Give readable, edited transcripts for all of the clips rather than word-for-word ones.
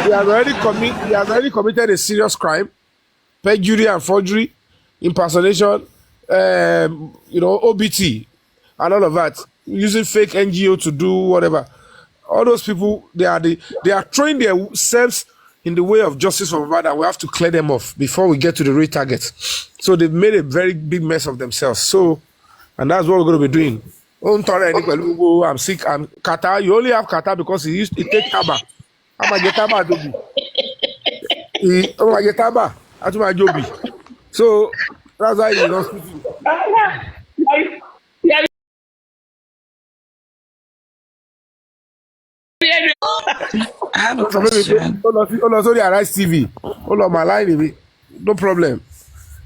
he has already committed a serious crime, perjury and forgery, impersonation, OBT, and all of that, using fake NGO to do whatever. All those people, they are throwing themselves in the way of justice for Mohbad, and we have to clear them off before we get to the real target. So they've made a very big mess of themselves. So, and that's what we're going to be doing. I'm sick. I'm Qatar. You only have Qatar because he take taba. I'm a get taba dobi. I'm a get taba. I'm a jobi. So that's why he's in hospital. I have a question. Sorry, Arise TV. Hold on, my line. No problem.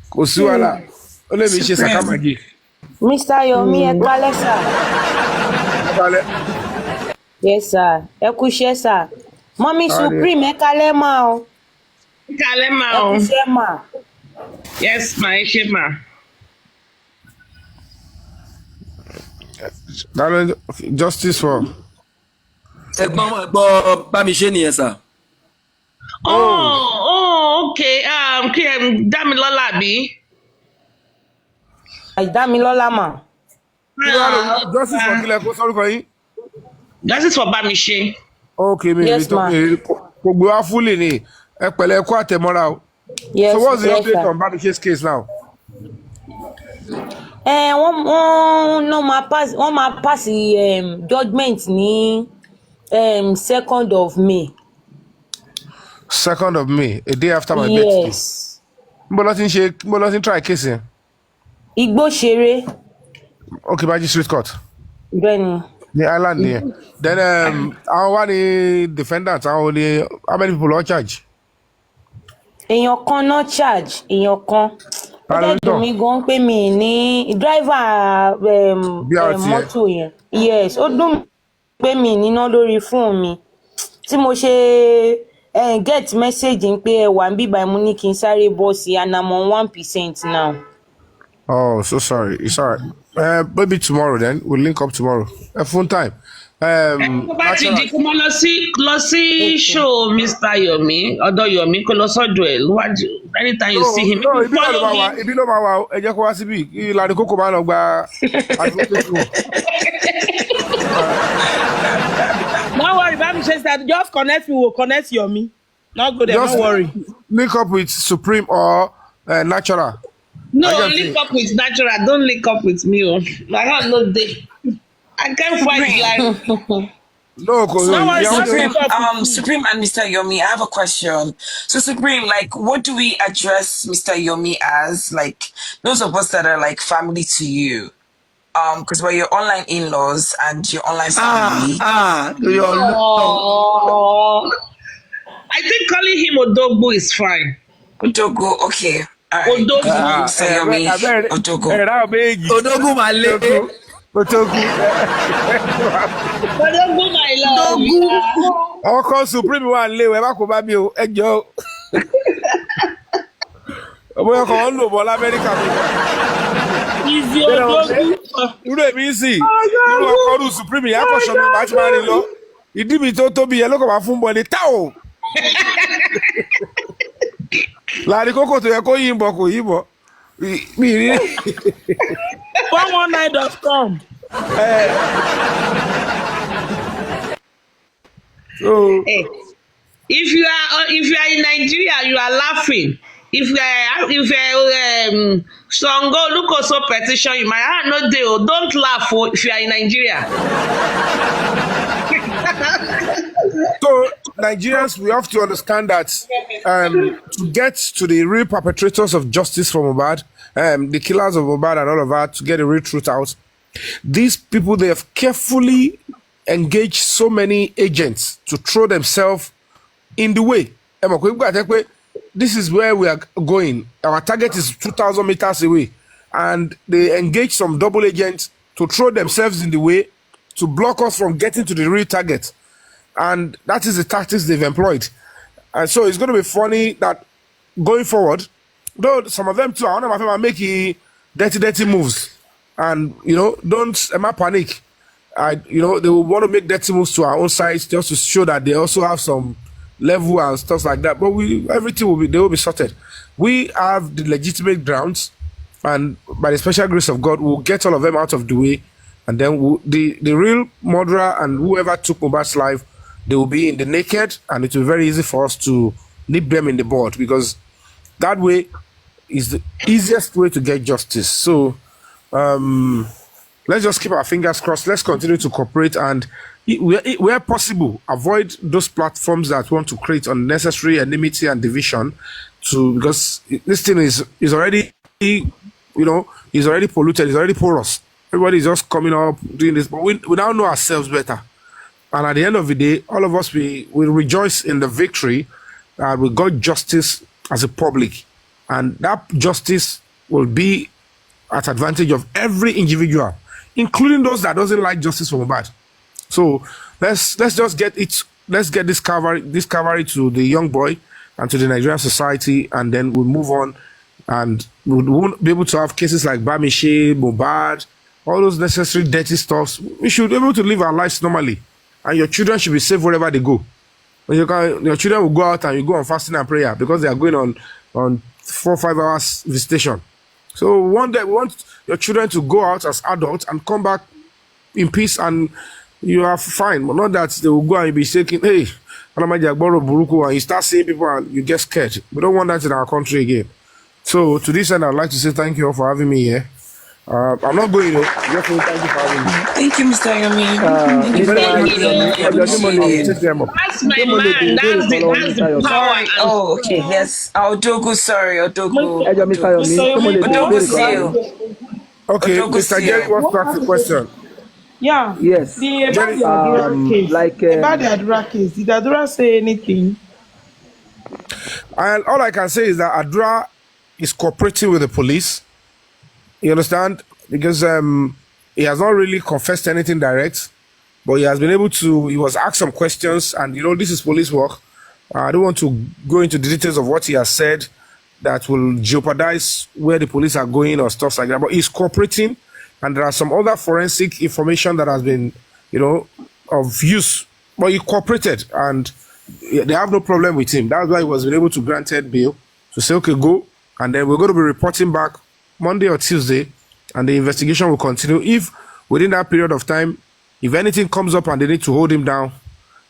Kosuala. Let me share Sakamagi. Mr. Yomi, ekale sir. Yes, sir. Ekushe sir. Mommy Supreme, ekale ma o. Ekale ma o. Ekushe ma. Yes, ma. Eshe ma. Justice for. Okay. Damilola bi. Damilola ma. Justice for Kile ko sorry ko yin. Justice for Bamishe. Okay, yes, ma. Gbogbo wa fully ni. Ẹ pẹ̀lẹ́ kú àtẹ̀mọ́ra o. Yes. So what's the update sir. on Bamishe's case now? One pass judgment ní 2nd of May. 2nd of May, a day after my birthday. Yes. Mo lọ ti ń try case yẹn. Igbóṣeré. Okay, magistrate court. Bẹ́ẹ̀ni. The island there. Then àwọn wá ní defendant, how many people on charge? Èèyàn kan náà charge, èèyàn kan. Ó dẹ̀ dùn mí gan pé mi ní driver mọ́tò yẹn. Yes, ó dùn mí pé mi níná lórí fóònù mi. Tí mo ṣe get message pé ẹ wà níbí báyìí mo ní kí n sáré bọ́ sí and I'm on 1% now. Oh, so sorry. It's all right. Maybe tomorrow then. We'll link up tomorrow. Phone time. Bá ti di kó mọ lọ sí show Mr. Yomi, ọ̀dọ̀ Yomi kó lọ sọ́dọ̀ ẹ̀ lọ́wájú. Anytime you see him, ibi ló máa wà ẹ jẹ́ kó wá síbí ìlànà kókò máa lọ gba advocacy. Don't worry, Bamishe said just connect me, we'll connect Yomi. Not go there, Just don't worry. Link up with Supreme or Natural. No, link up with Natural. Don't link up with me. I have no day. I can't fight like. No, Supreme and Mr. Yomi, I have a question. So Supreme, like, what do we address Mr. Yomi as? Like, those of us that are like family to you, because we're your online in-laws and your online family. I think calling him Odogbo is fine. Odogo, okay. All right. Odogo. Mr. Yomi, Odogo. Odogu Male. Odogo, my love. Ọkọ Supreme wà lé ẹ má kó bá mi o ẹjọ́. Ọmọ ọkọ wọn lò bọ l'Amẹ́ríkà mi. Easy Odogu. Irú èmi ń sìn. Irú ọkọ ọdún Supreme yẹn akọ̀ṣọ́ mi máa ti máa rìn lọ. Ìdí mi tó tóbi yẹn ló kàn máa fún bọ ní táwọ̀. Láàrin kókò tó yẹ kó yín bọ̀ kò yín bọ̀. Mi rí. 119.com. So, Hey, if you are in Nigeria, you are laughing. If Songo Lukoso petition, you might no deal. Don't laugh if you are in Nigeria. So Nigerians, we have to understand that to get to the real perpetrators of justice for Mohbad, the killers of Mohbad and all of that, to get the real truth out, these people, they have carefully engaged so many agents to throw themselves in the way. This is where we are going. Our target is 2,000 meters away. And they engage some double agents to throw themselves in the way to block us from getting to the real target. And that is the tactics they've employed. And so it's going to be funny that going forward, though some of them too, I want to make dirty moves. And, don't panic. They will want to make dirty moves to our own sides just to show that they also have some, level and stuff like that. But they will be sorted. We have the legitimate grounds, and by the special grace of God, we'll get all of them out of the way, and then the real murderer and whoever took Mohbad's life, they will be in the naked, and it will be very easy for us to nip them in the bud, because that way is the easiest way to get justice. So let's just keep our fingers crossed. Let's continue to cooperate, and where possible, avoid those platforms that want to create unnecessary enmity and division, because this thing is already, is already polluted, is already porous. Everybody's just coming up doing this, but we now know ourselves better. And at the end of the day, all of us, we rejoice in the victory. We got justice as a public, and that justice will be at advantage of every individual, including those that doesn't like justice for Mohbad. So let's just get it. Let's get this cavalry to the young boy and to the Nigerian society, and then we'll move on, and we won't be able to have cases like Bamishe, Mohbad, all those necessary dirty stuffs. We should be able to live our lives normally, and your children should be safe wherever they go. Your children will go out and you go on fasting and prayer because they are going on 4 or 5 hours visitation. So one day we want your children to go out as adults and come back in peace, and you are fine. But not that they will go and be shaking, hey, and you start seeing people and you get scared. We don't want that in our country again. So to this end, I'd like to say thank you all for having me here. I'm not going to. Thank you for having me. Thank you, Mr. Yomi. That's my man. That's the power. Oh, okay. Yes. Odogu, sorry. Odogu. Okay, Mr. Jerry wants to ask a question. Yeah. Yes. About the Adura case. About the Adura case. Did Adura say anything? And all I can say is that Adura is cooperating with the police. You understand? Because he has not really confessed anything direct, but he has been able to, he was asked some questions, and this is police work. I don't want to go into the details of what he has said that will jeopardize where the police are going or stuff like that, but he's cooperating, and there are some other forensic information that has been, of use, but he cooperated, and they have no problem with him. That's why he was able to granted bail to say, okay, go, and then we're going to be reporting back Monday or Tuesday, and the investigation will continue. If within that period of time, if anything comes up and they need to hold him down,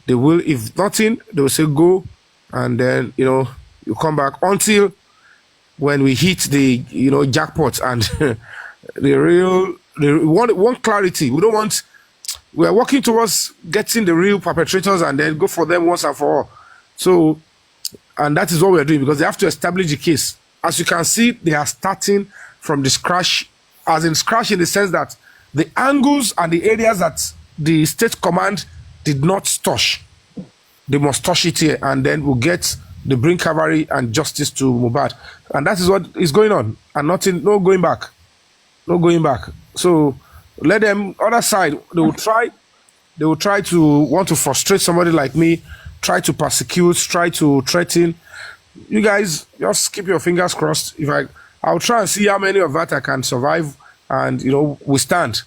they will. If nothing, they will say go, and then you come back until when we hit the jackpot and we want clarity. We are working towards getting the real perpetrators and then go for them once and for all. So, and that is what we are doing, because they have to establish the case. As you can see, they are starting from the scratch, as in scratch in the sense that the angles and the areas that the state command did not touch, they must touch it here, and then we'll get the bring cavalry and justice to Mohbad. And that is what is going on, and no going back. No going back. So let them, other side, they will try to want to frustrate somebody like me, try to persecute, try to threaten. You guys just keep your fingers crossed. I'll try and see how many of that I can survive and withstand.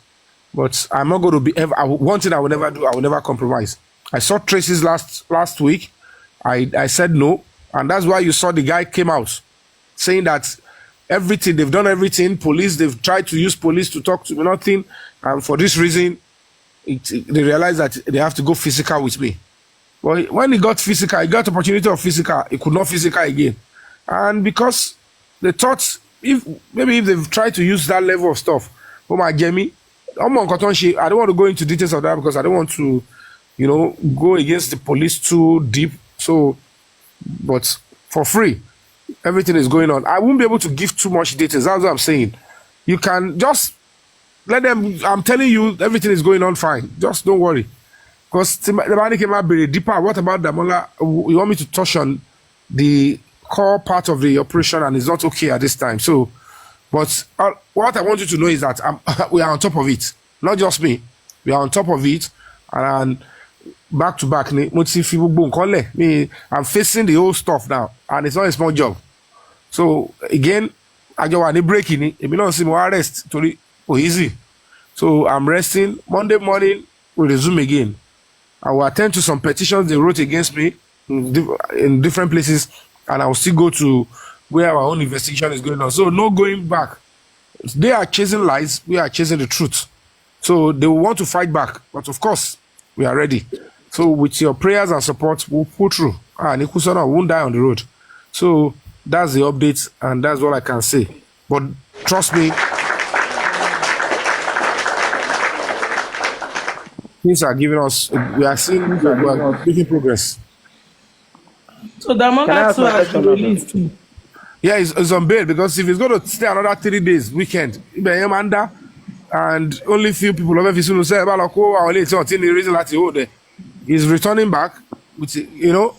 But I'm not going to be one thing I will never do. I will never compromise. I saw traces last week. I said no, and that's why you saw the guy came out saying that they've done everything. They've tried to use police to talk to me, nothing, and for this reason, they realized that they have to go physical with me. Well, when he got physical, he got opportunity of physical. He could not physical again, and because they thought if they've tried to use that level of stuff, oh my Jamie, I don't want to go into details of that because I don't want to, go against the police too deep. So, but for free, everything is going on. I won't be able to give too much details. That's what I'm saying. You can just let them. I'm telling you, everything is going on fine. Just don't worry. Because the money came out very deeper. What about Damola? You want me to touch on the core part of the operation, and it's not okay at this time. So, but what I want you to know is that we are on top of it. Not just me. We are on top of it, and back to back. I'm facing the whole stuff now, and it's not a small job. So again, I just want to break in. If you don't see more arrest, easy. So I'm resting. Monday morning, we'll resume again. I will attend to some petitions they wrote against me, in different places, and I'll still go to where our own investigation is going on. So no going back. They are chasing lies. We are chasing the truth. So they will want to fight back, but of course we are ready. So with your prayers and support, we'll pull through. Nikusona won't die on the road. So that's the update, and that's what I can say. But trust me, things are giving us. We are seeing we are making progress. So the mohbad too has been released too. Yeah, it's on bail because if he's going to stay another 3 days, weekend, and only few people of every say about the reason that he hold there. He's returning back with,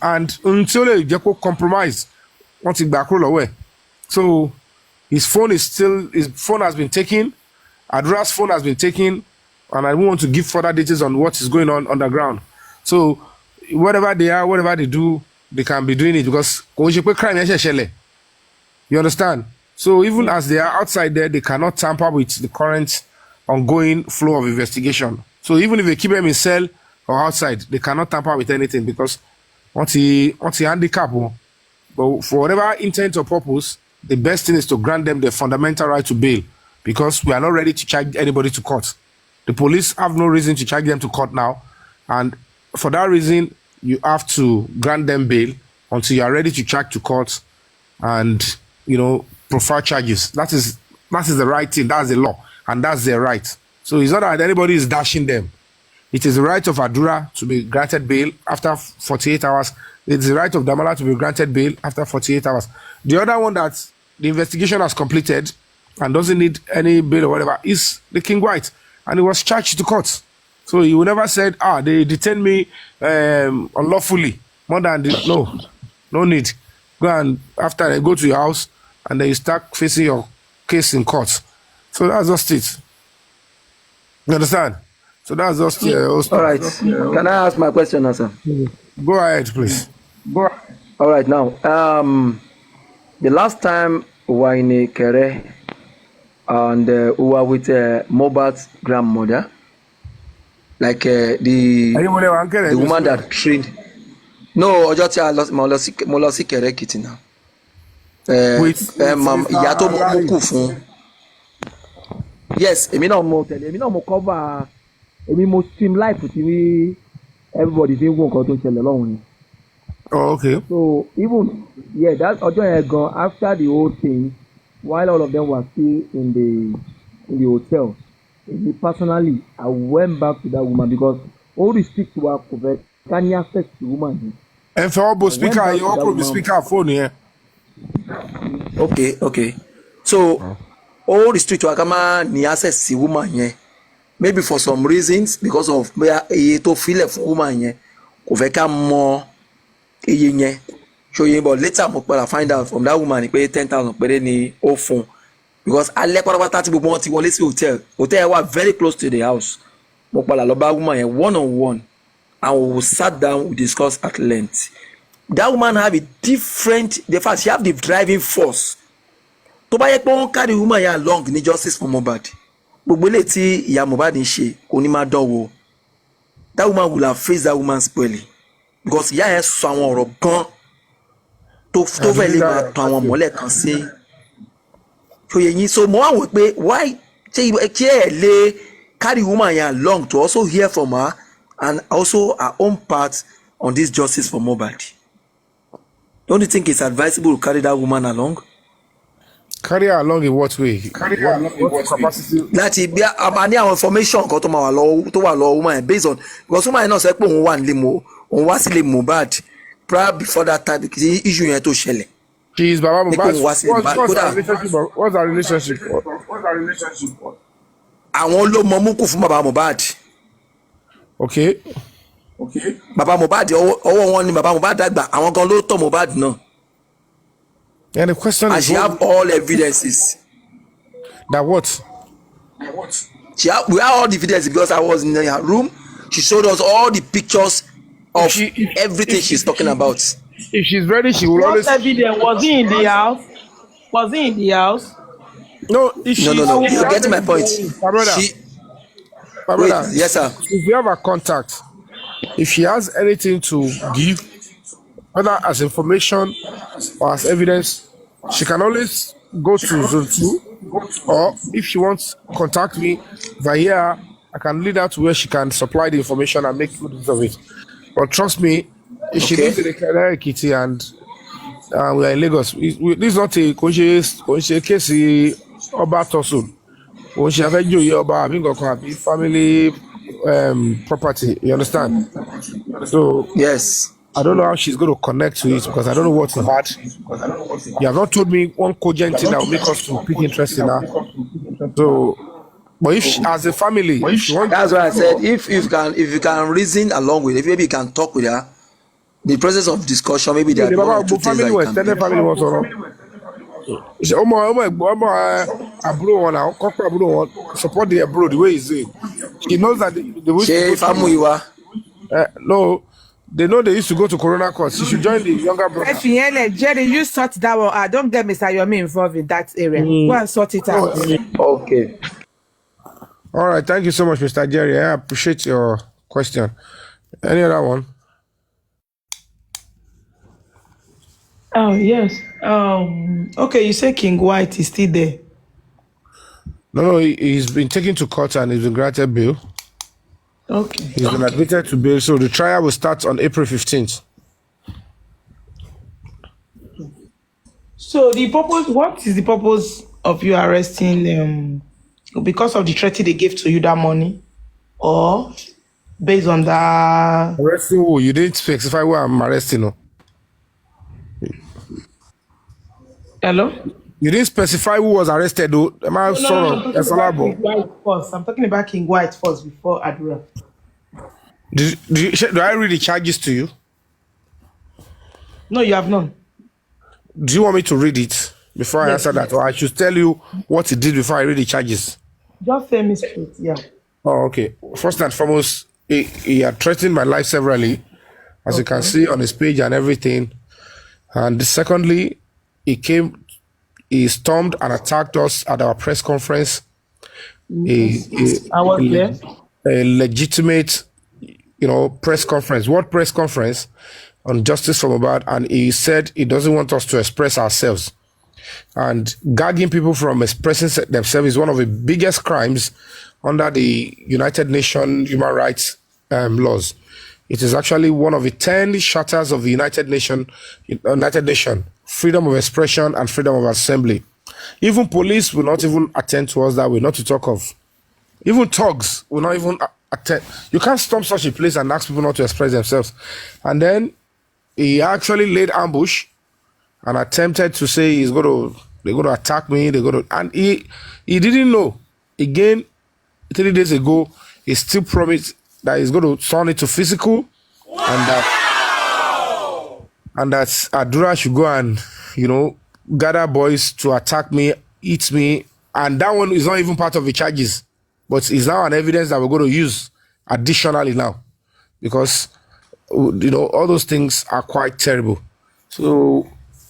and until they compromise, once he back roll away. So his phone has been taken, Adura's phone has been taken, and I don't want to give further details on what is going on underground. So whatever they are, whatever they do, they can be doing it because crime. You understand? So even as they are outside there, they cannot tamper with the current ongoing flow of investigation. So even if they keep them in cell or outside, they cannot tamper with anything because once he handicap, but for whatever intent or purpose, the best thing is to grant them the fundamental right to bail because we are not ready to charge anybody to court. The police have no reason to charge them to court now, and for that reason, you have to grant them bail until you are ready to charge to court and profile charges. That is the right thing. That's the law, and that's their right. So it's not that anybody is dashing them. It is the right of Adura to be granted bail after 48 hours. It's the right of Damala to be granted bail after 48 hours. The other one that the investigation has completed and doesn't need any bail or whatever is the King White, and he was charged to court. So he would never said, they detained me unlawfully. More than no need. Go and after they go to your house and then you start facing your case in court. So that's just it. You understand? So that's just all right. Can I ask my question now, sir? Go ahead, please. All right, now. The last time we were in Kere and we were with mohbad's grandmother, like the woman that trained. No, ọjọ́ tí a lọ sí Kere Èkìtì náà. Ìyá tó mú kù fún. Yes, èmi náà mo cover, èmi mo stream live tí everybody fi ń wo nǹkan tó ń ṣẹlẹ̀ lọ́hùn ni. Oh, okay. So even that ọjọ́ yẹn gan after the whole thing, while all of them were still in the hotel, me personally I went back to that woman because all the speak to her covet can you access the woman. And for all speaker, you all speaker phone here. Okay. So all the street to Akama ni access the woman here. Maybe for some reasons because of where to feel for woman here. Koveka more eye show you, but later I find out from that woman he pay 10,000 per ni o phone because I like what about people want to wọlé sí hotel was very close to the house. Mokpala lo ba woman here one-on-one. And we sat down, we discussed at length. That woman have a different, the fact she have the driving force. To buy a pon carry woman here along ni justice for mohbad. Gbogbo le tí ìyá mohbad ń ṣe kò ní máa dánwò. That woman will have faced that woman squarely. Because ìyá yẹn sọ àwọn ọ̀rọ̀ gan tó fẹ́ lè máa tàn àwọn mọ́lẹ̀ kan sí. So mo wá wò pé why ṣé ẹ lè carry woman here along to also hear from her and also our own part on this justice for mohbad. Don't you think it's advisable to carry that woman along? Carry her along in what way? Carry her along in what capacity? Láti bí a ní àwọn information kan tó máa wà lọ tó wà lọ woman based on because woman náà sọ pé òun wà nílé òun wá sílé mohbad prior before that time the issue yẹn tó ṣẹlẹ̀. She is Baba Mohbad. What's our relationship? Àwọn ló mọ mú kù fún Baba Mohbad. Okay. Baba Mohbad ọwọ́ wọn ni Baba Mohbad dàgbà àwọn gan ló tọ́ Mohbad náà. And the question and is, she have all evidences. That what? We have all the evidence because I was in her room. She showed us all the pictures of everything she's talking about. If she's ready, she will always. What evidence? Was he in the house? Was he in the house? No. No. You're getting my point. My brother. Wait, yes, sir. If you have a contact, if she has anything to give, whether as information or as evidence, she can always go to zone 2, or if she wants contact me via, I can lead her to where she can supply the information and make good use of it. But trust me, if she Okay. lives in the Kitty and we are in Lagos, this is not a conscious case about Tosun. When she have you about family property, you understand? So Yes. I don't know how she's going to connect to it because I don't know what you had. You have not told me one cogent thing that will make us to pick interest in her. So, but if she, as a family, if you want, That's why I said if you can reason along with it, maybe you can talk with her. The process of discussion, maybe there the are one or Baba two things that family you or can extended do. family was on. Àbúrò wọn now, corporate àbúrò wọn support the abroad the way he's doing. She knows that they wish to go Ṣé to. Fámúyìwá? No, they know they used to go to Corona course. She should join the younger brother. Jerry, you sort that one out. Don't get Mr. Yomi involved in that area. Go and sort it out. Okay. All right, thank you so much, Mr. Jerry. I appreciate your question. Any other one? Oh, yes. Okay, you say King White is still there. No, he's been taken to court and he's been granted bail. Okay. He's been admitted to bail, so the trial will start on April 15th. So what is the purpose of you arresting because of the threat they gave to you that money? Or based on that? Arresting who? You didn't specify who I'm arresting, no? Hello? You didn't specify who was arrested, though. Am I No, I'm talking about King White first before Adura. Do I read the charges to you? No, you have none. Do you want me to read it before I answer that? Or I should tell you what he did before I read the charges? Just tell me straight, yeah. Oh, okay. First and foremost, he had threatened my life severally, as you can see on his page and everything. And secondly, he stormed and attacked us at our press conference. I was there. A legitimate, press conference. What press conference? On justice from Mohbad, and he said he doesn't want us to express ourselves. And gagging people from expressing themselves is one of the biggest crimes under the United Nations human rights laws. It is actually one of the 10 charters of the United Nation, freedom of expression and freedom of assembly. Even police will not even attend to us that way, not to talk of. Even thugs will not even attend. You can't storm such a place and ask people not to express themselves. And then he actually laid ambush and attempted to say they're going to attack me, and he didn't know. Again, 3 days ago, he still promised that he's going to turn it to physical, and that Adura should go and, gather boys to attack me, eat me, and that one is not even part of the charges, but it's now an evidence that we're going to use additionally now, because all those things are quite terrible. So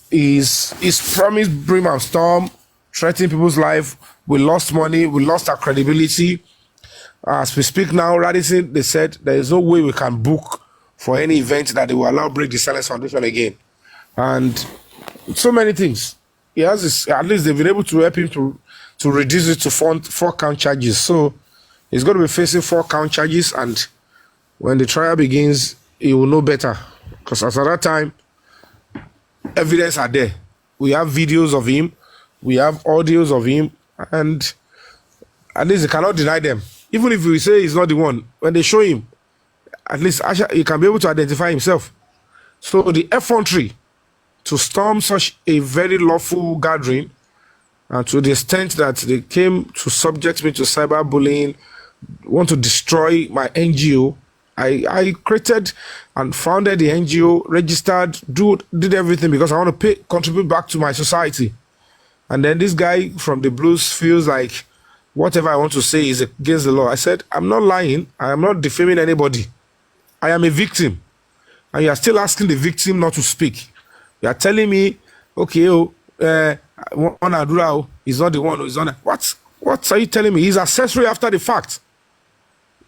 he's promised brim and storm, threatening people's life. We lost money, we lost our credibility. As we speak now, Radisson, they said there is no way we can book for any event that they will allow Break The Silence Foundation again. And so many things. He has this, at least they've been able to help him to reduce it to 4 count charges. So he's going to be facing 4 count charges, and when the trial begins, he will know better, because at that time, evidence are there. We have videos of him, we have audios of him, and at least you cannot deny them. Even if we say he's not the one, when they show him, at least he can be able to identify himself. So the effrontery to storm such a very lawful gathering, and to the extent that they came to subject me to cyberbullying, want to destroy my NGO. I created and founded the NGO, registered, did everything because I want to contribute back to my society. And then this guy from the blues feels like whatever I want to say is against the law. I said, I'm not lying. I am not defaming anybody. I am a victim. And you are still asking the victim not to speak. You are telling me, okay, one Adura is not the one who is on it. What are you telling me? He's accessory after the fact.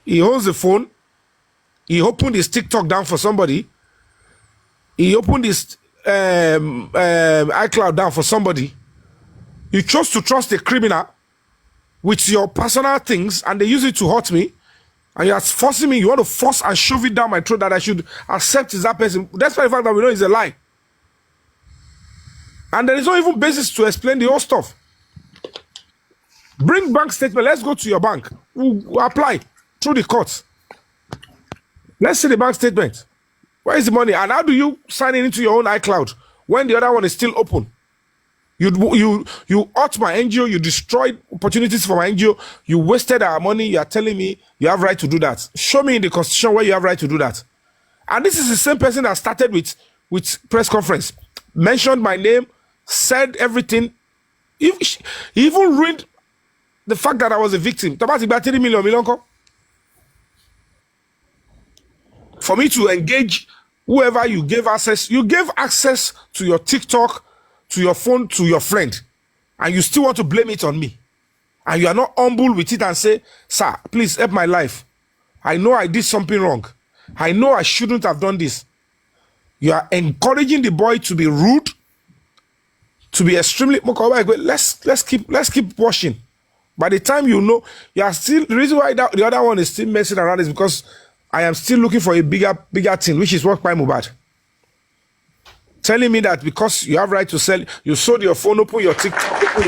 He holds the phone. He opened his TikTok down for somebody. he opened his iCloud down for somebody. You chose to trust a criminal with your personal things, and they use it to hurt me. And you're forcing me, you want to force and shove it down my throat that I should accept is that person. Despite the fact that we know it's a lie. And there is no even basis to explain the whole stuff. Bring bank statement. Let's go to your bank. We'll apply through the courts. Let's see the bank statement. Where is the money? And how do you sign it into your own iCloud when the other one is still open? You hurt my NGO. You destroyed opportunities for my NGO. You wasted our money. You are telling me you have right to do that. Show me in the constitution where you have right to do that. And this is the same person that started with press conference, mentioned my name, said everything. He even ruined the fact that I was a victim. For me to engage whoever you gave access to your TikTok, to your phone, to your friend, and you still want to blame it on me. And you are not humble with it and say, sir, please help my life. I know I did something wrong. I know I shouldn't have done this. You are encouraging the boy to be rude, to be extremely. Let's keep watching. By the time you know, you are still. The reason why the other one is still messing around is because I am still looking for a bigger thing, which is what by mohbad. Telling me that because you have right to sell, you sold your phone, open your TikTok, and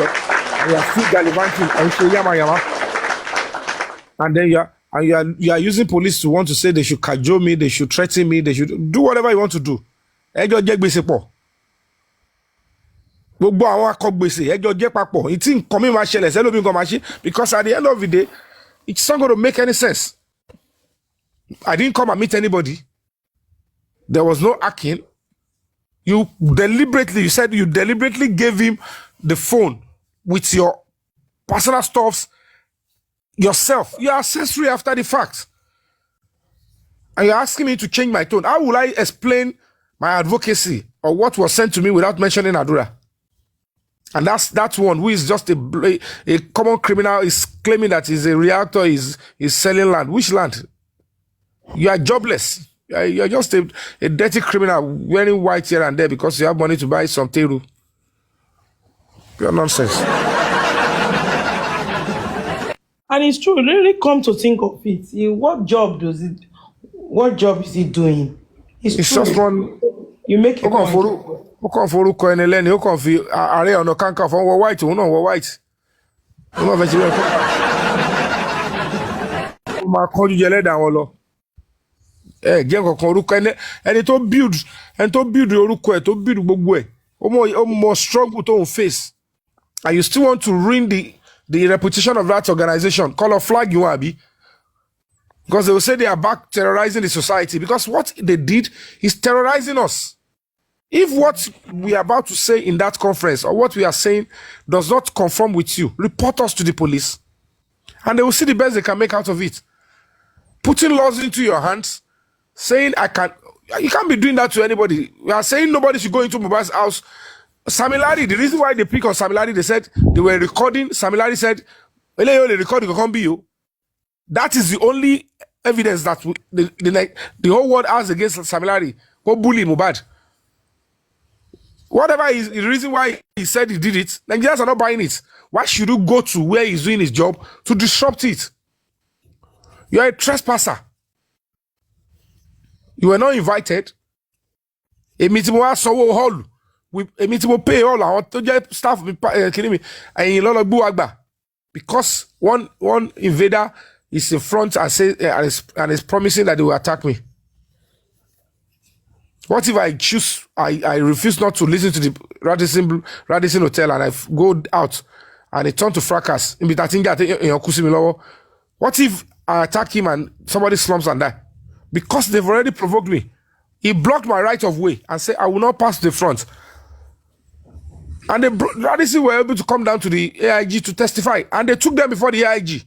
you are still gallivanting, and then you are using police to want to say they should cajole me, they should threaten me, they should do whatever you want to do. Because at the end of the day, it's not going to make any sense. I didn't come and meet anybody. There was no hacking. You said you deliberately gave him the phone with your personal stuffs yourself. You are accessory after the fact. And you're asking me to change my tone. How will I explain my advocacy or what was sent to me without mentioning Adura? And that's one who is just a common criminal, is claiming that he's a reactor, is selling land. Which land? You are jobless. You're just a dirty criminal wearing white here and there because you have money to buy some teru. Pure nonsense. And it's true, really come to think of it. What job is he doing? It's true. Just one. You make a point. Ó kàn forúkọ ẹni lẹ́ni, ó kàn fi Ààrẹ Ọ̀nà Kakanfò wọ white, òun náà wọ white. Ó máa fẹ́ ṣe bẹ́ẹ̀ kó máa kánjú jẹ lẹ́dàá wọn lọ. Jẹ́ nǹkan orúkọ ẹni tó build orúkọ ẹ̀ tó build gbogbo ẹ̀ ó mọ struggle tó ń face, and you still want to ruin the reputation of that organization. Call a flag you abi, because they will say they are back terrorizing the society, because what they did is terrorizing us. If what we are about to say in that conference or what we are saying does not conform with you, report us to the police, and they will see the best they can make out of it. Putting laws into your hands, saying you can't be doing that to anybody. We are saying nobody should go into Mohbad's house. Samilari, the reason why they pick on Samilari, they said they were recording. Samilari said, the recording can be you. That is the only evidence that the whole world has against Samilari. Go bully Mohbad. Whatever is the reason why he said he did it, Nigerians are not buying it. Why should you go to where he's doing his job to disrupt it? You are a trespasser. You were not invited. Èmi tí mo wá sanwó hall. Èmi tí mo pay all àwọn tó jẹ́ staff kidding me. Ẹ̀yin ló lọ gbé wa gbà. Because one invader is in front and is promising that they will attack me. What if I refuse not to listen to the Radisson Hotel and I go out and it turn to fracas? What if I attack him and somebody slumps and die? Because they've already provoked me. He blocked my right of way and said, I will not pass the front. And the Radisson were able to come down to the AIG to testify. And they took them before the AIG.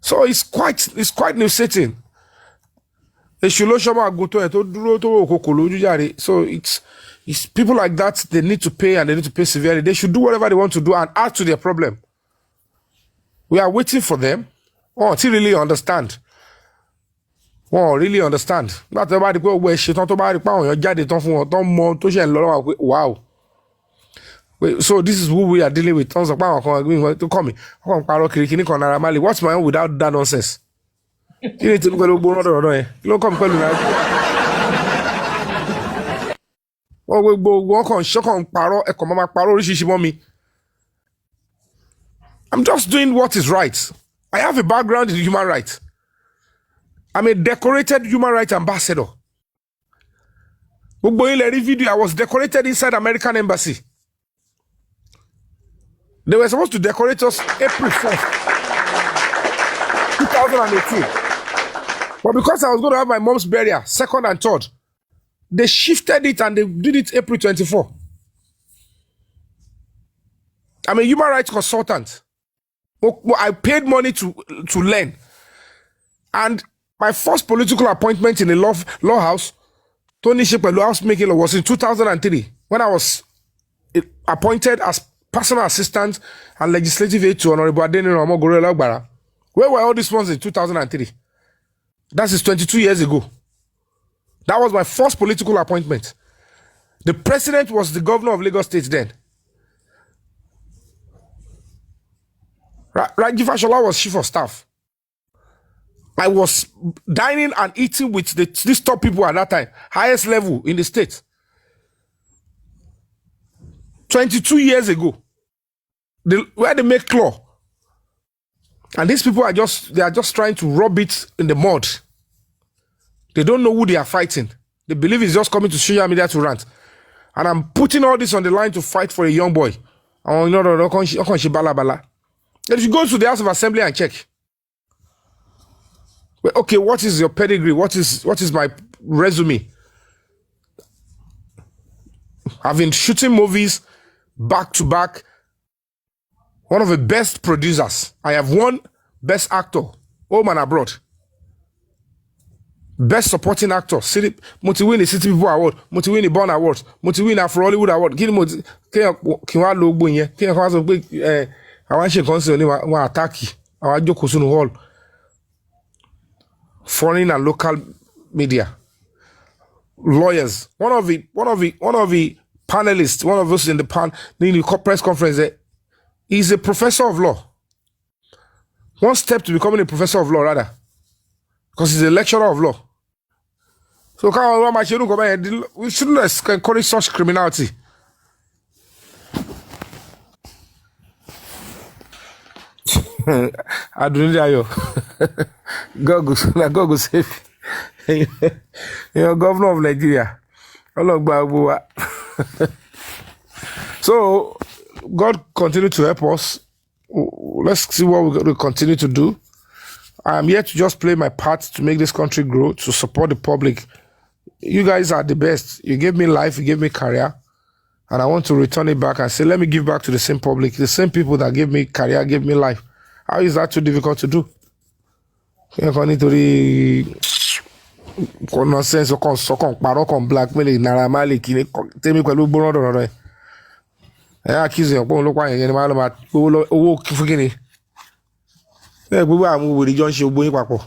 So it's quite nuisance. So it's people like that, they need to pay, and they need to pay severely. They should do whatever they want to do and add to their problem. We are waiting for them until really understand. Wọ́n really understand. Nígbà tó bá rí pé owó ẹ̀ ṣe tán tó bá rí pé àwọn èèyàn jáde tán fún wọn tán mọ tó ṣe ń lọ lọ́wọ́ pé wow. So this is who we are dealing with. Tán sọ pé àwọn kan tó kọ́ mi. Wọ́n kàn ń parọ́ kiri kíní kan Naira Marley. What's my own without that nonsense? Kí ni tèmi pẹ̀lú gbogbo ọ̀dọ̀ yẹn? Kí ló kọ́ mi pẹ̀lú Naira? Wọ́n kàn ṣọ́kàn parọ́ ẹ̀kọ́ máa parọ́ oríṣiríṣi mọ́ mi. I'm just doing what is right. I have a background in human rights. I'm a decorated human rights ambassador. Gbogbo ilẹ̀ rí video, I was decorated inside American Embassy. They were supposed to decorate us April 4th, 2018. But because I was going to have my mom's burial, 2nd and 3rd, they shifted it and they did it April 24. I'm a human rights consultant. I paid money to learn. And my first political appointment in a law house, Tony Shepelu housemaking law, was in 2003 when I was appointed as personal assistant and legislative aide to Honorable Adeniro Omogore Lagbara. Where were all these ones in 2003? That is 22 years ago. That was my first political appointment. The president was the governor of Lagos State then. Raji Fashola was chief of staff. I was dining and eating with these top people at that time, highest level in the state. 22 years ago, where they make law. And these people are just trying to rub it in the mud. They don't know who they are fighting. They believe it's just coming to social media to rant. And I'm putting all this on the line to fight for a young boy. If you go to the House of Assembly and check, okay, what is your pedigree? What is my resume? I've been shooting movies back to back. One of the best producers. I have won Best Actor, home and abroad. Best Supporting Actor. Multi win the City People Award. Multi win the Bond Award. Multi win Afro Hollywood Award. Kí wá lo gbogbo yẹn? Kí wá sọ pé àwọn ṣe kan sí wọn attack àwọn jókòó sínú hall. Foreign and local media. Lawyers. One of the panelists, one of us in the press conference there, he's a professor of law. One step to becoming a professor of law, rather. Because he's a lecturer of law. So we shouldn't encourage such criminality. I don't know. God go save you. Governor of Nigeria. So God continue to help us. Let's see what we're going to continue to do. I'm here to just play my part to make this country grow, to support the public. You guys are the best. You gave me life, you gave me career, and I want to return it back and say, let me give back to the same public, the same people that gave me career, gave me life. How is that too difficult to do? Nonsense, blackmail, Naira Marley, tell me what you accuse you of look why you owó fúnkìní gbogbo àwọn òwèrè jọ ń ṣe gbogbo yín papọ̀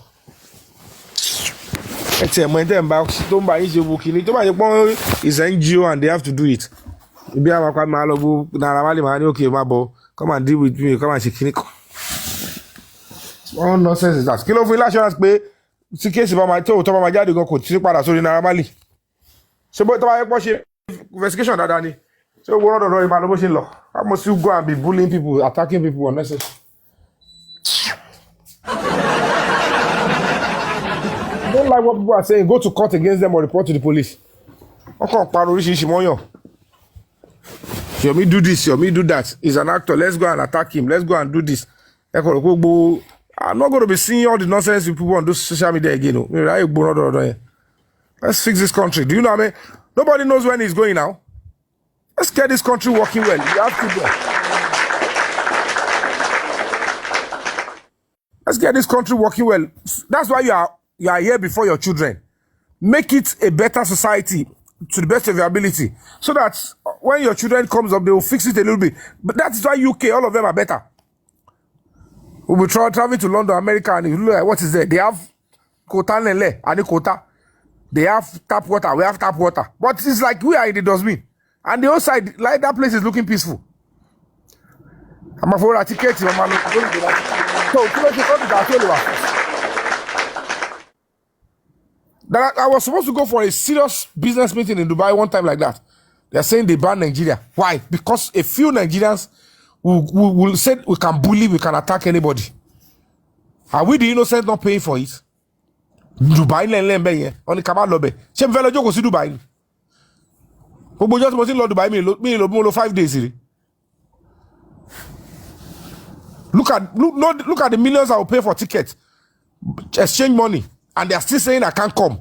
ẹtì ẹ̀mọ́ ẹ̀tẹ̀ ń bá tó ń bá yín ṣe gbogbo kìíní tó bá yẹ pọ́n is NGO and they have to do it ibi àwọn apá máa lọ bó Naira Marley máa ní òkè máa bọ̀ come and deal with me come and ṣe kìíní kan one nonsense is that kí ló fún ilé assurance pé tí kéèsì bá máa tó bá máa jáde gan kò tí ní padà sórí Naira Marley ṣé bó tó bá yẹ pọ́n ṣe investigation dáadáa ni. So what are the motion law? How must you go and be bullying people, attacking people unnecessarily? I don't like what people are saying. Go to court against them or report to the police. Yomi do this, Yomi do that. He's an actor. Let's go and attack him. Let's go and do this. I'm not going to be seeing all the nonsense people on those social media again. Let's fix this country. Do you know what I mean? Nobody knows when he's going now. Let's get this country working well. You have to go. Let's get this country working well. That's why you are here before your children. Make it a better society to the best of your ability. So that when your children comes up, they will fix it a little bit. But that's why UK, all of them are better. We'll be traveling to London, America, and you look at what is there. They have quota nele, and the quota. They have tap water, we have tap water. But it's like we are in the dustbin. And the outside, like that place is looking peaceful. I'm afraid I ticket. So, that I was supposed to go for a serious business meeting in Dubai one time like that. They're saying they ban Nigeria. Why? Because a few Nigerians will say we can bully, we can attack anybody. Are we the innocent not paying for it? Dubai lembe yen oni kama lobe. Se me fe lo jókòó sí Dubai ni. Gbogbo ọjọ́ tí mo ti lọ Dubai mi lo 5 days rí. Look at the millions I will pay for tickets, exchange money, and they are still saying I can't come.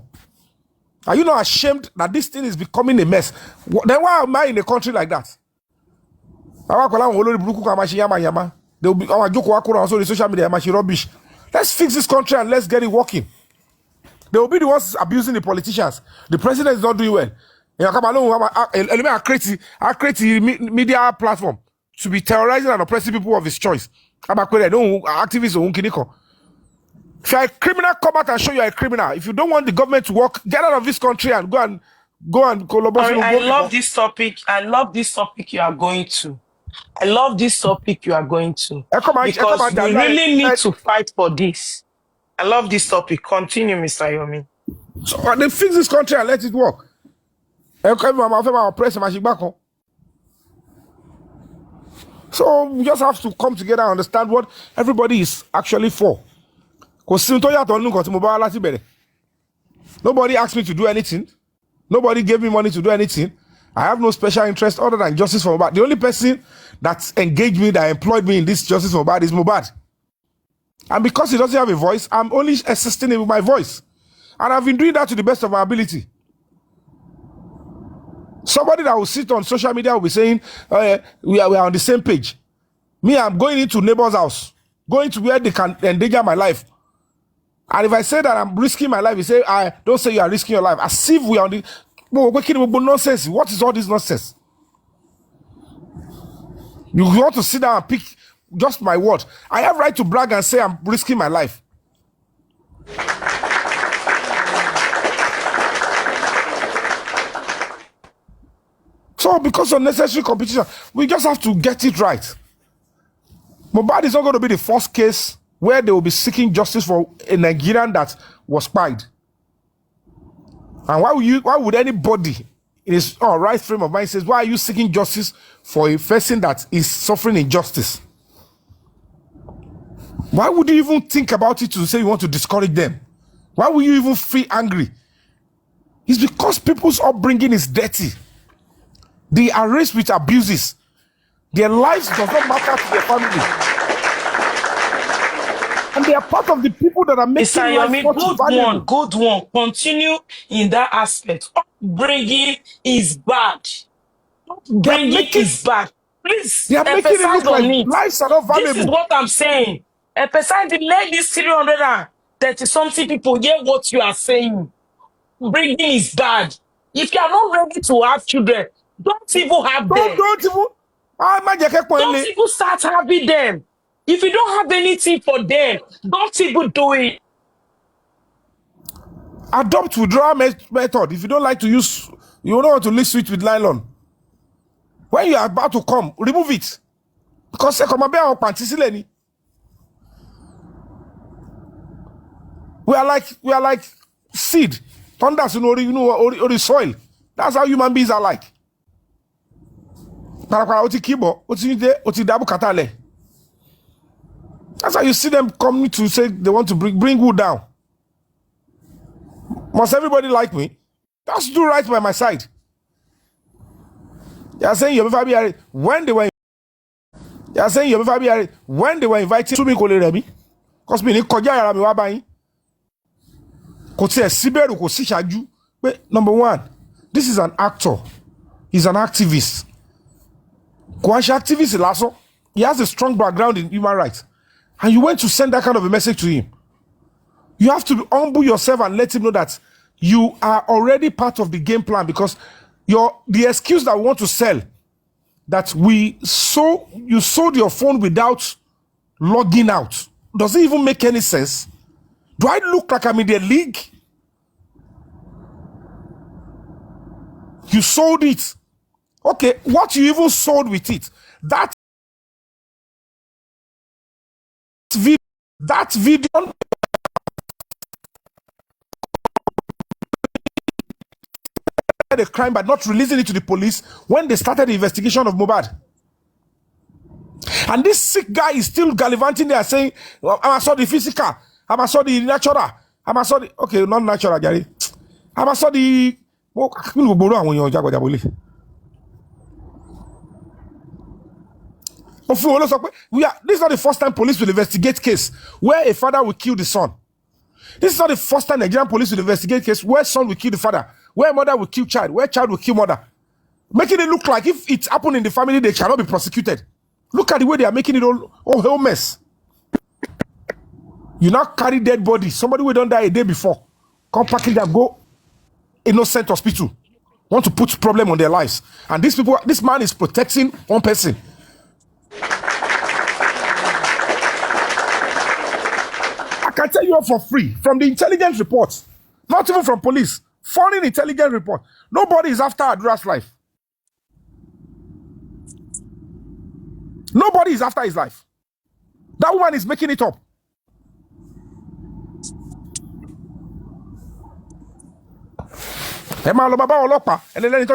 Are you not ashamed that this thing is becoming a mess? Then why am I in a country like that? They'll be on social media, rubbish. Let's fix this country and let's get it working. They will be the ones abusing the politicians. The president is not doing well. I create a media platform to be terrorizing and oppressing people of his choice. Activists. If you're a criminal, come out and show you're a criminal. If you don't want the government to work, get out of this country and go and collaborate. I love this topic. I love this topic you are going to. I love this topic you are going to. Because we really need to fight for this. I love this topic. Continue, Mr. Yomi. So they fix this country and let it work. So we just have to come together and understand what everybody is actually for. Nobody asked me to do anything. Nobody gave me money to do anything. I have no special interest other than justice for Mohbad. The only person that engaged me, that employed me in this justice for Mohbad is Mohbad. And because he doesn't have a voice, I'm only assisting him with my voice. And I've been doing that to the best of my ability. Somebody that will sit on social media will be saying, we are on the same page. Me, I'm going into neighbor's house, going to where they can endanger my life. And if I say that I'm risking my life, you say, don't say you are risking your life. As if we are on the nonsense. What is all this nonsense? You want to sit down and pick just my word. I have right to brag and say I'm risking my life. So because of necessary competition, we just have to get it right. Mohbad is not going to be the first case where they will be seeking justice for a Nigerian that was spied. And why would anybody in his right frame of mind says, why are you seeking justice for a person that is suffering injustice? Why would you even think about it to say you want to discourage them? Why would you even feel angry? It's because people's upbringing is dirty. They are raised with abuses. Their lives does not matter to their family. And they are part of the people that are making life good one. Continue in that aspect. Upbringing is bad. Upbringing is bad. Please, they are making it look like it. Lives are not valuable. This is what I'm saying. Emphasize it. Let these 330-something people hear what you are saying. Upbringing is bad. If you are not ready to have children, don't even have them. Don't even start having them. If you don't have anything for them, don't even do it. Adopt withdrawal method. If you don't like to use, you don't want to lick switch with nylon. When you are about to come, remove it. Because we are like seed. Thunders or the soil. That's how human beings are like. That's how you see them coming to say they want to bring wood down. Must everybody like me? Just do right by my side. They are saying when they were inviting to me, because me number one, this is an actor. He's an activist. He has a strong background in human rights. And you went to send that kind of a message to him. You have to humble yourself and let him know that you are already part of the game plan, because the excuse that we want to sell, that you sold your phone without logging out, does it even make any sense? Do I look like I'm in the league? You sold it. Okay, what you even sold with it? That video the crime by not releasing it to the police when they started the investigation of Mohbad. And this sick guy is still gallivanting there saying, I saw the physical, I saw the natural, I saw the, okay, not natural, Gary. I saw the, we are, this is not the first time police will investigate case where a father will kill the son. This is not the first time Nigerian police will investigate case where son will kill the father, where mother will kill child, where child will kill mother. Making it look like if it happened in the family, they cannot be prosecuted. Look at the way they are making it all whole mess. You now carry dead body. Somebody who don't die a day before. Come package and go innocent hospital. Want to put problem on their lives. And these people, this man is protecting one person. I can tell you all for free from the intelligence reports, not even from police, foreign intelligence report. Nobody is after Adura's life. Nobody is after his life. That woman is making it up. And then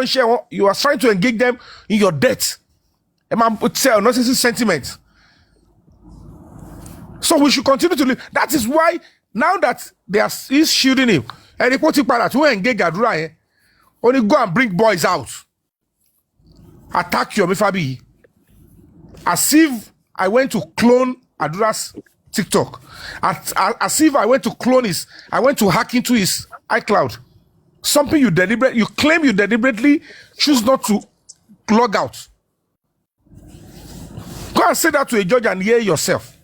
you are trying to engage them in your debt. Unnecessary sentiment. So we should continue to live. That is why now that he's shielding him, and they put it to engage Adura, only go and bring boys out. Attack Yomi Fabi. As if I went to clone Adura's TikTok. As if I went to clone I went to hack into his iCloud. Something you claim you deliberately choose not to log out. Go and say that to a judge and hear yourself.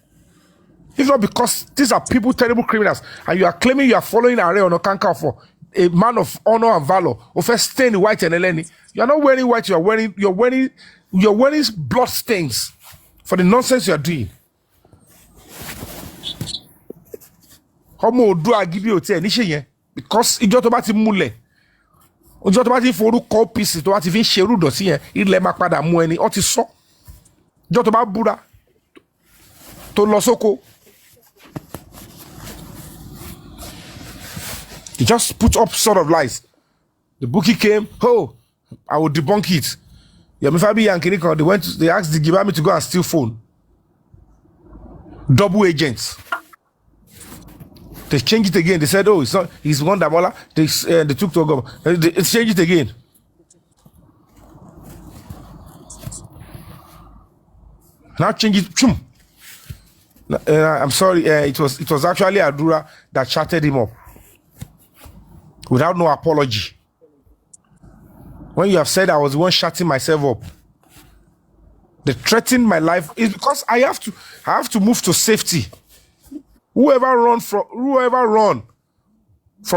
If not because these are people, terrible criminals, and you are claiming you are following Are Onokanka for a man of honor and valor, or first staying white and Eleni. You are not wearing white, you're wearing blood stains for the nonsense you are doing. Because ìjọ tó bá ti múlẹ̀, ìjọ tó bá ti forúkọ pieces tó bá ti fi ń ṣerú dọ̀tí yẹn, ilẹ̀ máa padà mú ẹni, ó ti sọ. Ìjọ tó bá búra, tó lọ sóko. He just put up sort of lies. The bookie came, I will debunk it. Yomi Fabi and Kinikon, they asked the Gibami to go and steal phone. Double agents. They changed it again. They said, it's not, he's one Damola. They took to go. They changed it again. Now change it. I'm sorry, it was actually Adura that chatted him up. Without no apology. When you have said I was the one shutting myself up, they threatened my life is because I have to move to safety. Whoever run from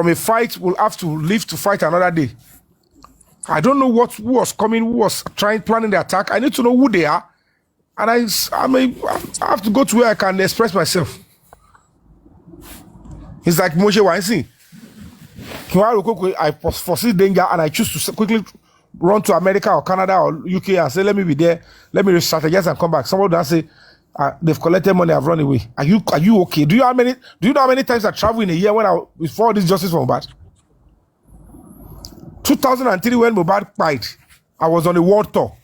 a fight will have to live to fight another day. I don't know who was coming, who was planning the attack. I need to know who they are, and I have to go to where I can express myself. It's like Moshe Weinstein. I foresee danger and I choose to quickly run to America or Canada or UK and say, let me be there, let me strategize and come back. Somebody will say, they've collected money, I've run away. Are you okay? Do you know how many times I travel in a year before this justice for Mohbad? 2003 when Mohbad died, I was on a world tour.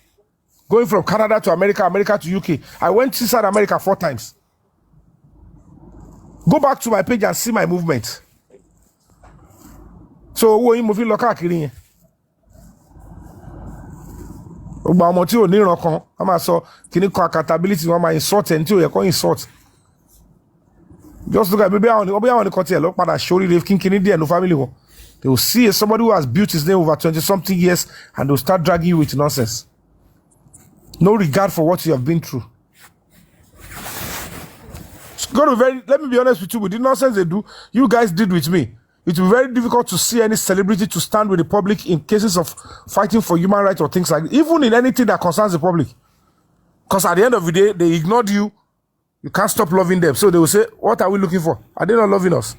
Going from Canada to America, America to UK. I went inside America 4 times. Go back to my page and see my movement. So wo yin mo fi lọ káàkiri yẹn. Ogba ọmọ tí ò ní ìran kan, wọ́n máa sọ kíní kan accountability, wọ́n máa insult ẹni tí ò yẹ kó insult. Just look at maybe àwọn nìkan tiẹ̀ lọ padà ṣoríire kínkínní díẹ̀ no family wọn. They will see somebody who has built his name over 20-something years and they will start dragging you with nonsense. No regard for what you have been through. Let me be honest with you, with the nonsense they do, you guys did with me. It will be very difficult to see any celebrity to stand with the public in cases of fighting for human rights or things like that, even in anything that concerns the public. Because at the end of the day, they ignored you You can't stop loving them. So they will say, what are we looking for? Are they not loving us?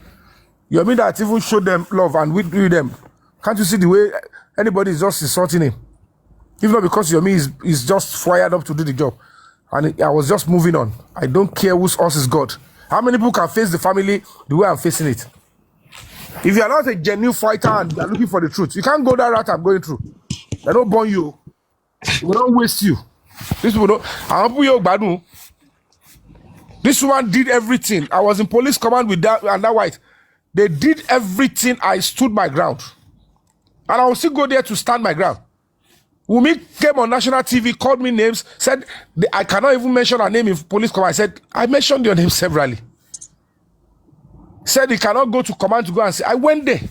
You mean that even show them love and we do them? Can't you see the way anybody is just insulting him? If not because Yomi is just fired up to do the job. And I was just moving on. I don't care whose horse is God. How many people can face the family the way I'm facing it? If you are not a genuine fighter and you are looking for the truth, you can't go that route I'm going through. They don't burn you. They will not waste you. These people don't. This woman did everything. I was in police command with that and that white. They did everything. I stood my ground. And I will still go there to stand my ground. Wumi came on national TV, called me names, said, I cannot even mention her name in police command. I said, I mentioned your name severally. Said he cannot go to command to go and say, I went there.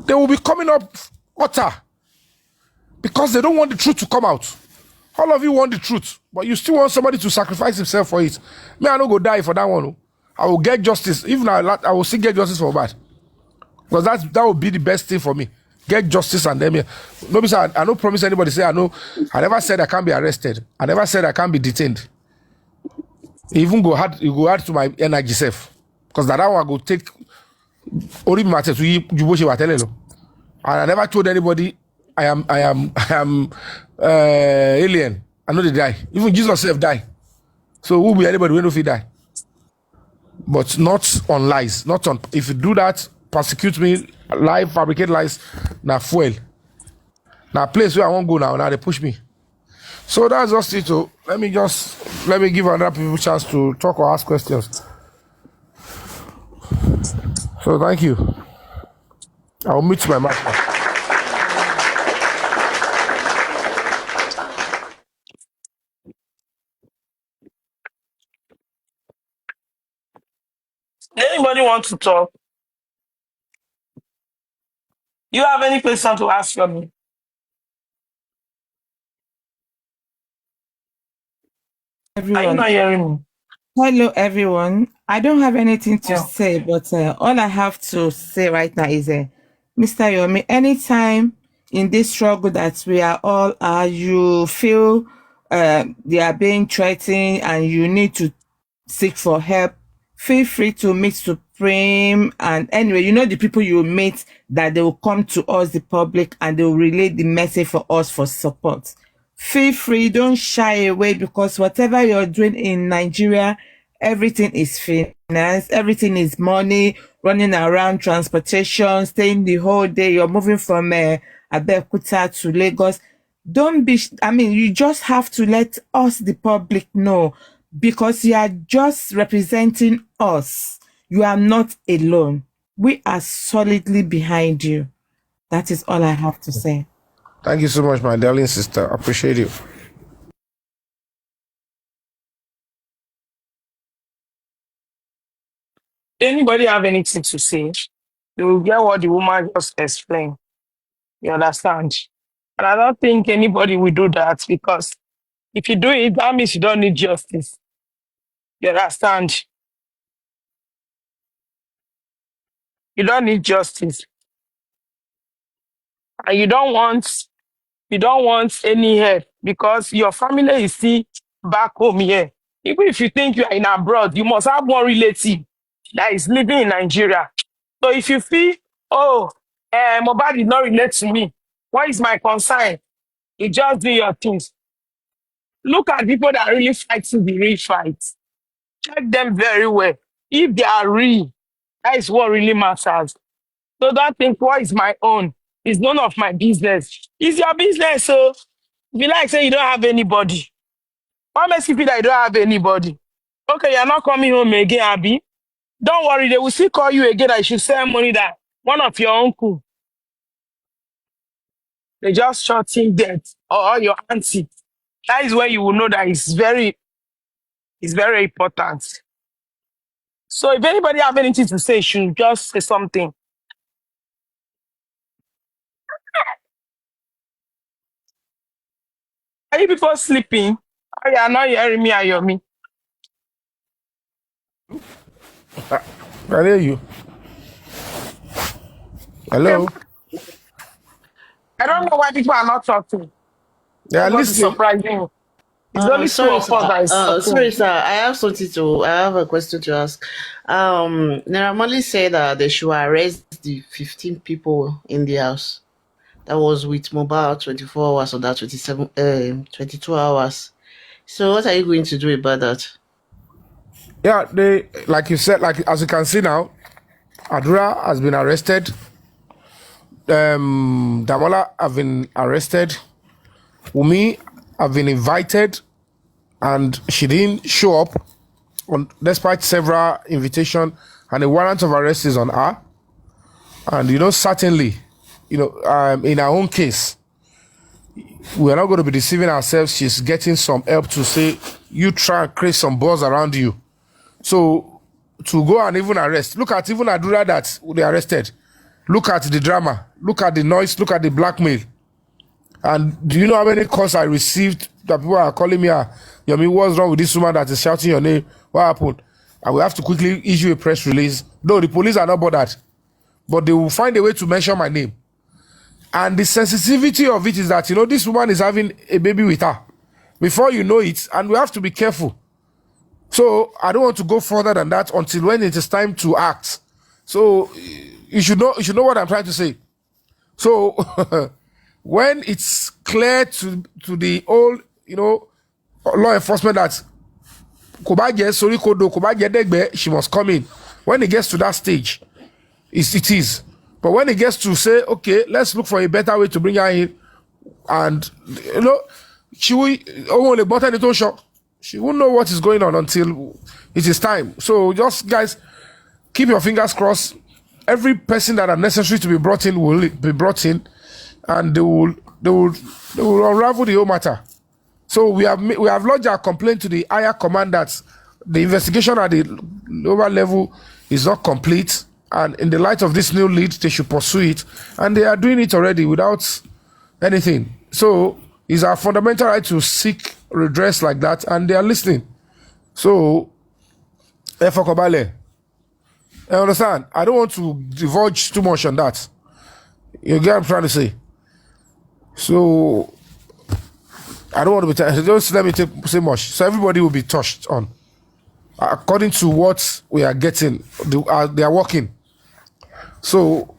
They will be coming up utter because they don't want the truth to come out. All of you want the truth, but you still want somebody to sacrifice himself for it. Me, I don't go die for that one. I will get justice. Even I will still get justice for bad. Because that would be the best thing for me. Get justice and then nobody say I don't promise anybody say I know. I never said I can't be arrested. I never said I can't be detained. Even go hard to my energy self. Because that one I go take only matter to you. And I never told anybody I am alien. I know they die. Even Jesus self die. So who will be anybody when if he die? But not on lies. Not on. If you do that, persecute me, lie, fabricate lies, now fuel. Now place where I won't go now they push me. So that's just it. Let me give other people a chance to talk or ask questions. So thank you. I'll meet my master. Anybody want to talk? You have any question to ask me? Are you Everyone. not hearing me? Hello, everyone. I don't have anything to say, but all I have to say right now is, Mr. Yomi, anytime in this struggle that we are all you feel they are being threatened and you need to seek for help, feel free to meet Supreme. And anyway, you know the people you meet that they will come to us, the public, and they will relay the message for us for support. Feel free, don't shy away, because whatever you're doing in Nigeria, everything is finance, everything is money, running around, transportation, staying the whole day. You're moving from Abeokuta to Lagos. Don't be, you just have to let us, the public, know, because you are just representing us. You are not alone. We are solidly behind you. That is all I have to say. Thank you so much, my darling sister. I appreciate you. Anybody have anything to say? They will get what the woman just explained. You understand? And I don't think anybody will do that, because if you do it, that means you don't need justice. You understand? You don't need justice. And you don't want any help, because your family is still back home here. Even if you think you are in abroad, you must have one relative that is living in Nigeria. So if you feel, oh, mohbad did not relate to me, what is my concern? You just do your things. Look at people that are really fighting the real fight. Check them very well. If they are real, that is what really matters. So don't think, what is my own? It's none of my business. It's your business. So if you like say you don't have anybody, what makes you feel that you don't have anybody? Okay, you're not coming home again, Abby. Don't worry, they will still call you again that you should send money that one of your uncle, they just shot him dead, or your auntie. That is where you will know that it's very important. So if anybody have anything to say, you should just say something. Are you people sleeping? Oh, you are not hearing me, Ayomi. I hear you. Hello? I don't know why people are not talking. They are God is listening. surprising me. It's only two Sorry, of us that is talking. sorry, sir. I have a question to ask. Naramali said that they should arrest the 15 people in the house that was with mohbad 24 hours or that 22 hours. So what are you going to do about that? Yeah, they, like you said, like as you can see now, Adura has been arrested. Damola have been arrested. Wumi have been invited, and she didn't show up despite several invitations, and a warrant of arrest is on her. And certainly, in our own case, we are not going to be deceiving ourselves. She's getting some help to say, you try and create some buzz around you. So to go and even arrest, look at even Adura that they arrested. Look at the drama, look at the noise, look at the blackmail. And do you know how many calls I received that people are calling me, Yomi, what's wrong with this woman that is shouting your name? What happened? And we have to quickly issue a press release. No, the police are not bothered, but they will find a way to mention my name. And the sensitivity of it is that, this woman is having a baby with her. Before you know it, and we have to be careful. So I don't want to go further than that until when it is time to act. So you should know what I'm trying to say. So when it's clear to the old, law enforcement that she must come in. When it gets to that stage, it is. But when it gets to say, okay, let's look for a better way to bring her in, and she will only button it on shock. She won't know what is going on until it is time. So just guys, keep your fingers crossed. Every person that are necessary to be brought in will be brought in, and they will unravel the whole matter. So we have lodged our complaint to the higher command that the investigation at the lower level is not complete, and in the light of this new lead, they should pursue it, and they are doing it already without anything. So it's our fundamental right to seek redress like that, and they are listening. So, I understand. I don't want to divulge too much on that. You get what I'm trying to say? So, I don't want to be just let me say much. So everybody will be touched on. According to what we are getting, they are working. So,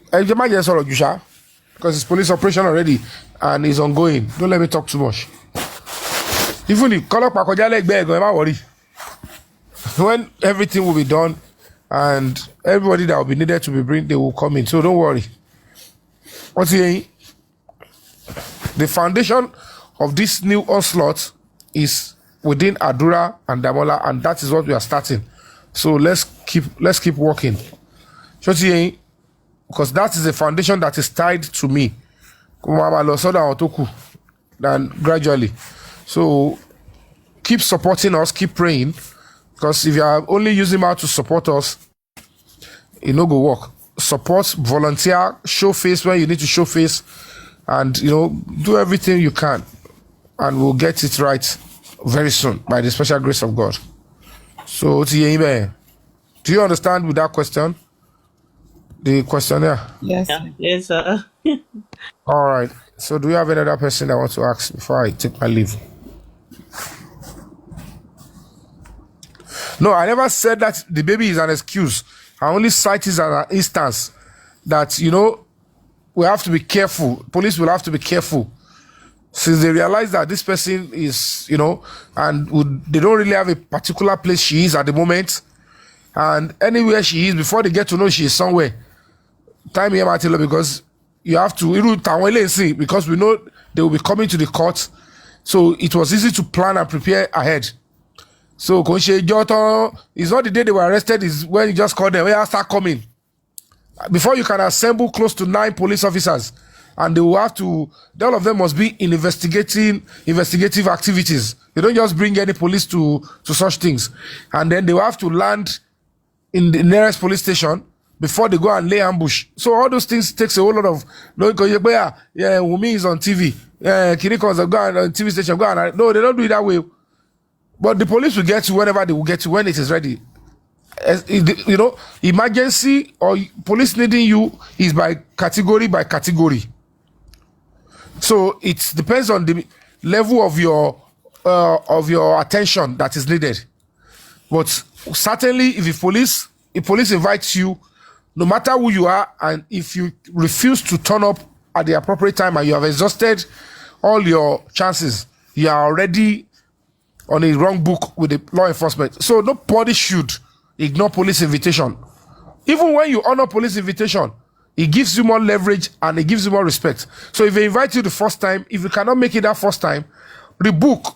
because it's police operation already and it's ongoing. Don't let me talk too much. Even if don't worry. When everything will be done and everybody that will be needed to be bring, they will come in. So don't worry. What's the foundation of this new onslaught is within Adura and Damola, and that is what we are starting. So let's keep working. Because that is a foundation that is tied to me. Then gradually. So keep supporting us, keep praying. Because if you are only using maart to support us, it no go work. Support, volunteer, show face when you need to show face, and do everything you can, and we'll get it right very soon by the special grace of God. So, do you understand with that question? The questionnaire? Yes. Yes, sir. All right. So, do you have any other person that wants to ask before I take my leave? No, I never said that the baby is an excuse. I only cite it as an instance that, we have to be careful. Police will have to be careful. Since they realize that this person is, and they don't really have a particular place she is at the moment. And anywhere she is, before they get to know she is somewhere, time here, because you have to, because we know they will be coming to the court. So it was easy to plan and prepare ahead. So, it's not the day they were arrested, it's when you just call them, start coming. Before you can assemble close to 9 police officers, and they will have to, all of them must be in investigative activities. They don't just bring any police to such things. And then they will have to land in the nearest police station before they go and lay ambush. So all those things takes a whole lot of, Wumi is on TV, Kiriko's on TV station, no, they don't do it that way. But the police will get you whenever they will get you, when it is ready. Emergency or police needing you is by category. So it depends on the level of your of your attention that is needed. But certainly, if the police invites you, no matter who you are, and if you refuse to turn up at the appropriate time and you have exhausted all your chances, you are already on a wrong book with the law enforcement. So nobody should ignore police invitation. Even when you honor police invitation, it gives you more leverage and it gives you more respect. So if they invite you the first time, if you cannot make it that first time, rebook.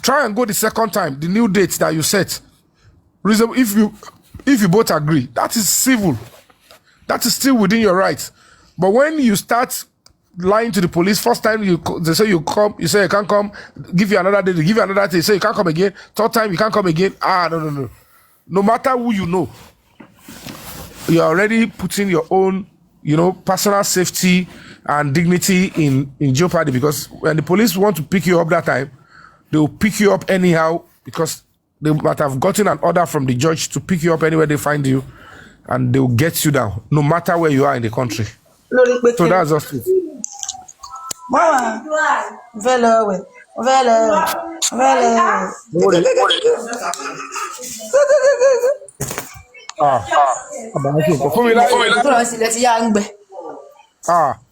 Try and go the second time, the new date that you set. Reasonable, if you both agree, that is civil. That is still within your rights. But when you start lying to the police, first time they say you come, you say you can't come, give you another day, they give you another day, say you can't come again, third time you can't come again. No. No matter who you know, you're already putting your own, personal safety and dignity in jeopardy, because when the police want to pick you up that time, they will pick you up anyhow, because they might have gotten an order from the judge to pick you up anywhere they find you, and they will get you down, no matter where you are in the country. So that's just it.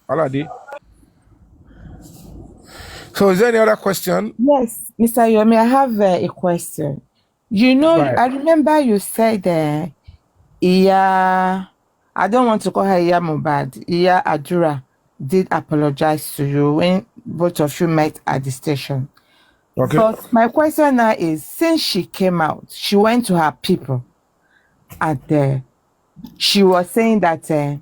Aladi. So is there any other question? Yes, Mr. Yomi, I have a question. Right. I remember you said, Iya, I don't want to call her Iya Mohbad, Iya Adura did apologize to you when both of you met at the station. Okay. But my question now is, since she came out, she went to her people and she was saying that I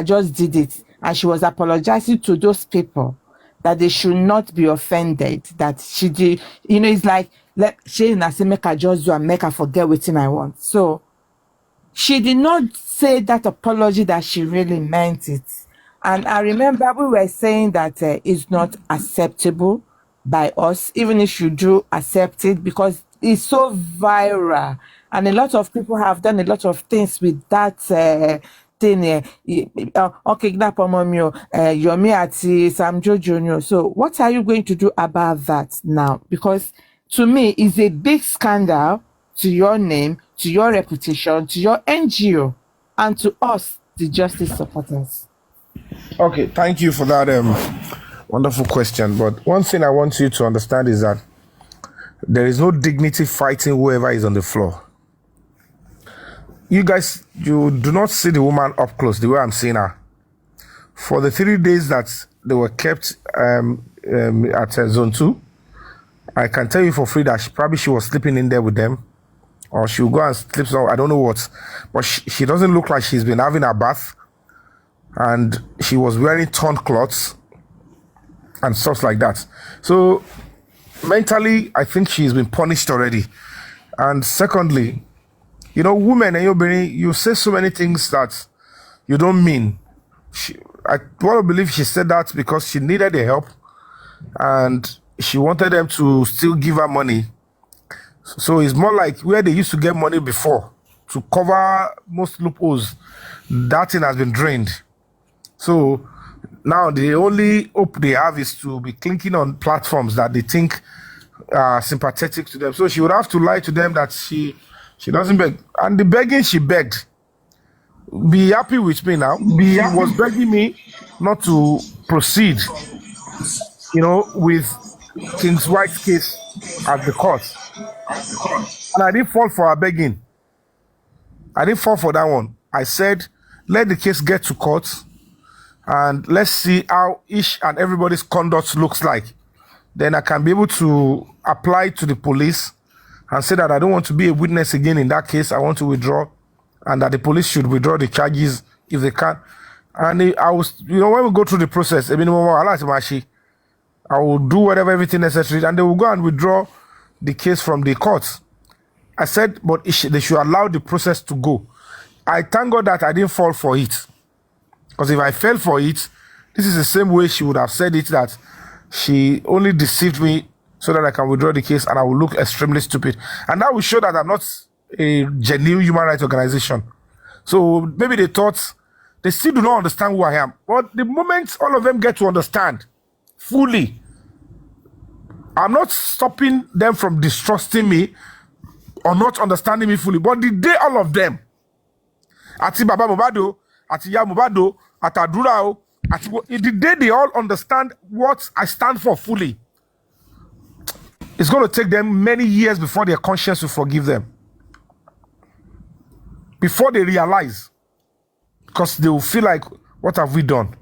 just did it, and she was apologizing to those people that they should not be offended that she did. It's like she make her just do and make her forget what I want. So she did not say that apology that she really meant it. And I remember we were saying that it's not acceptable by us, even if you do accept it, because it's so viral. And a lot of people have done a lot of things with that thing. Yomi Ati, Sam Jojo. So what are you going to do about that now? Because to me, it's a big scandal to your name, to your reputation, to your NGO, and to us, the justice supporters. Okay, thank you for that wonderful question. But one thing I want you to understand is that there is no dignity fighting whoever is on the floor. You guys, you do not see the woman up close the way I'm seeing her. For the 3 days that they were kept at Zone 2, I can tell you for free that she was sleeping in there with them, or she'll go and sleep somewhere, I don't know what. But she doesn't look like she's been having a bath, and she was wearing torn clothes and stuff like that. So mentally, I think she's been punished already. And secondly, women and you say so many things that you don't mean. I want to believe she said that because she needed the help and she wanted them to still give her money. So it's more like where they used to get money before to cover most loopholes. That thing has been drained. So now the only hope they have is to be clinking on platforms that they think are sympathetic to them. So she would have to lie to them that she doesn't beg. And the begging she begged, be happy with me now. She was begging me not to proceed, with King's White's case at the court. And I didn't fall for her begging. I didn't fall for that one. I said, let the case get to court and let's see how each and everybody's conduct looks like. Then I can be able to apply to the police and say that I don't want to be a witness again in that case. I want to withdraw, and that the police should withdraw the charges if they can. And I was, when we go through the process, I will do whatever, everything necessary, and they will go and withdraw the case from the courts. I said, but they should allow the process to go. I thank God that I didn't fall for it. Because if I fell for it, this is the same way she would have said it, that she only deceived me so that I can withdraw the case and I will look extremely stupid. And that will show that I'm not a genuine human rights organization. So maybe they thought, they still do not understand who I am. But the moment all of them get to understand, fully. I'm not stopping them from distrusting me or not understanding me fully. But the day all of them, Ati Baba Mobado, Ati Ya Mobado, Atadura, the day they all understand what I stand for fully, it's going to take them many years before their conscience will forgive them. Before they realize. Because they will feel like, what have we done?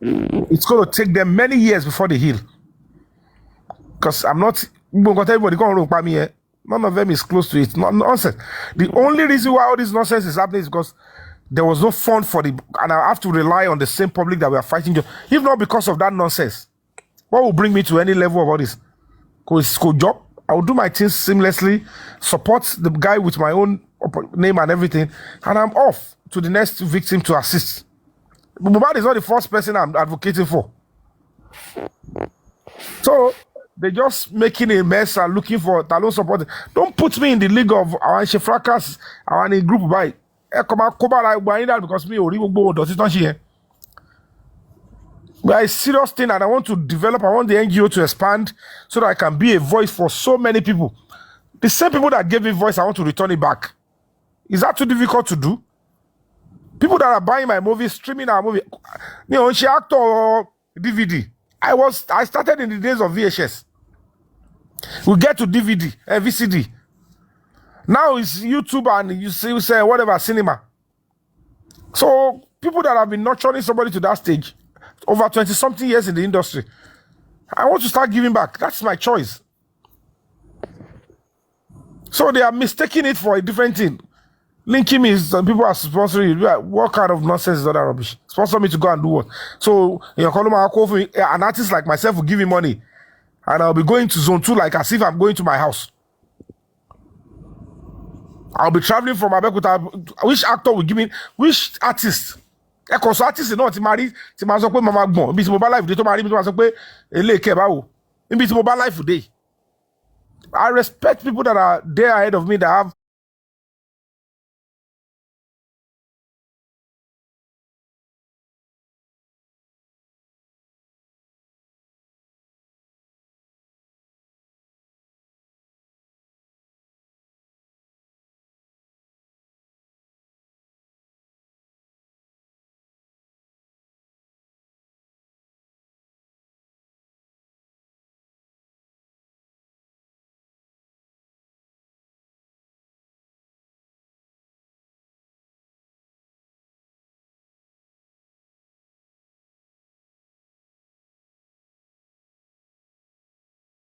It's going to take them many years before they heal. Because I'm not, everybody going to look at me here. None of them is close to it. Nonsense. The only reason why all this nonsense is happening is because there was no fund for and I have to rely on the same public that we are fighting. If not because of that nonsense, what will bring me to any level of all this? Because job, I will do my things seamlessly, support the guy with my own name and everything, and I'm off to the next victim to assist. Mohbad is not the first person I'm advocating for. So they're just making a mess and looking for talent support. Don't put me in the league of our fracas, our group by because me or does it not here. But it's a serious thing, and I want to develop. I want the NGO to expand so that I can be a voice for so many people. The same people that gave me voice, I want to return it back. Is that too difficult to do? People that are buying my movie, streaming our movie, she actor or DVD. I started in the days of VHS. We get to DVD, VCD. Now it's YouTube and you say whatever cinema. So people that have been nurturing somebody to that stage, over 20-something years in the industry, I want to start giving back. That's my choice. So they are mistaking it for a different thing. Linking me, some people are sponsoring you. What kind of nonsense is all that rubbish? Sponsor me to go and do what? So you're calling an artist like myself will give me money, and I'll be going to zone 2 like as if I'm going to my house. I'll be traveling from Abeokuta. Which actor will give me? Which artist? Because artist is not married. To my mama gbon. Ibi tí mo bá life dey to marry me to ma sọ pé ele ke bawo. Ibi tí mo bá life dey. I respect people that are there ahead of me that have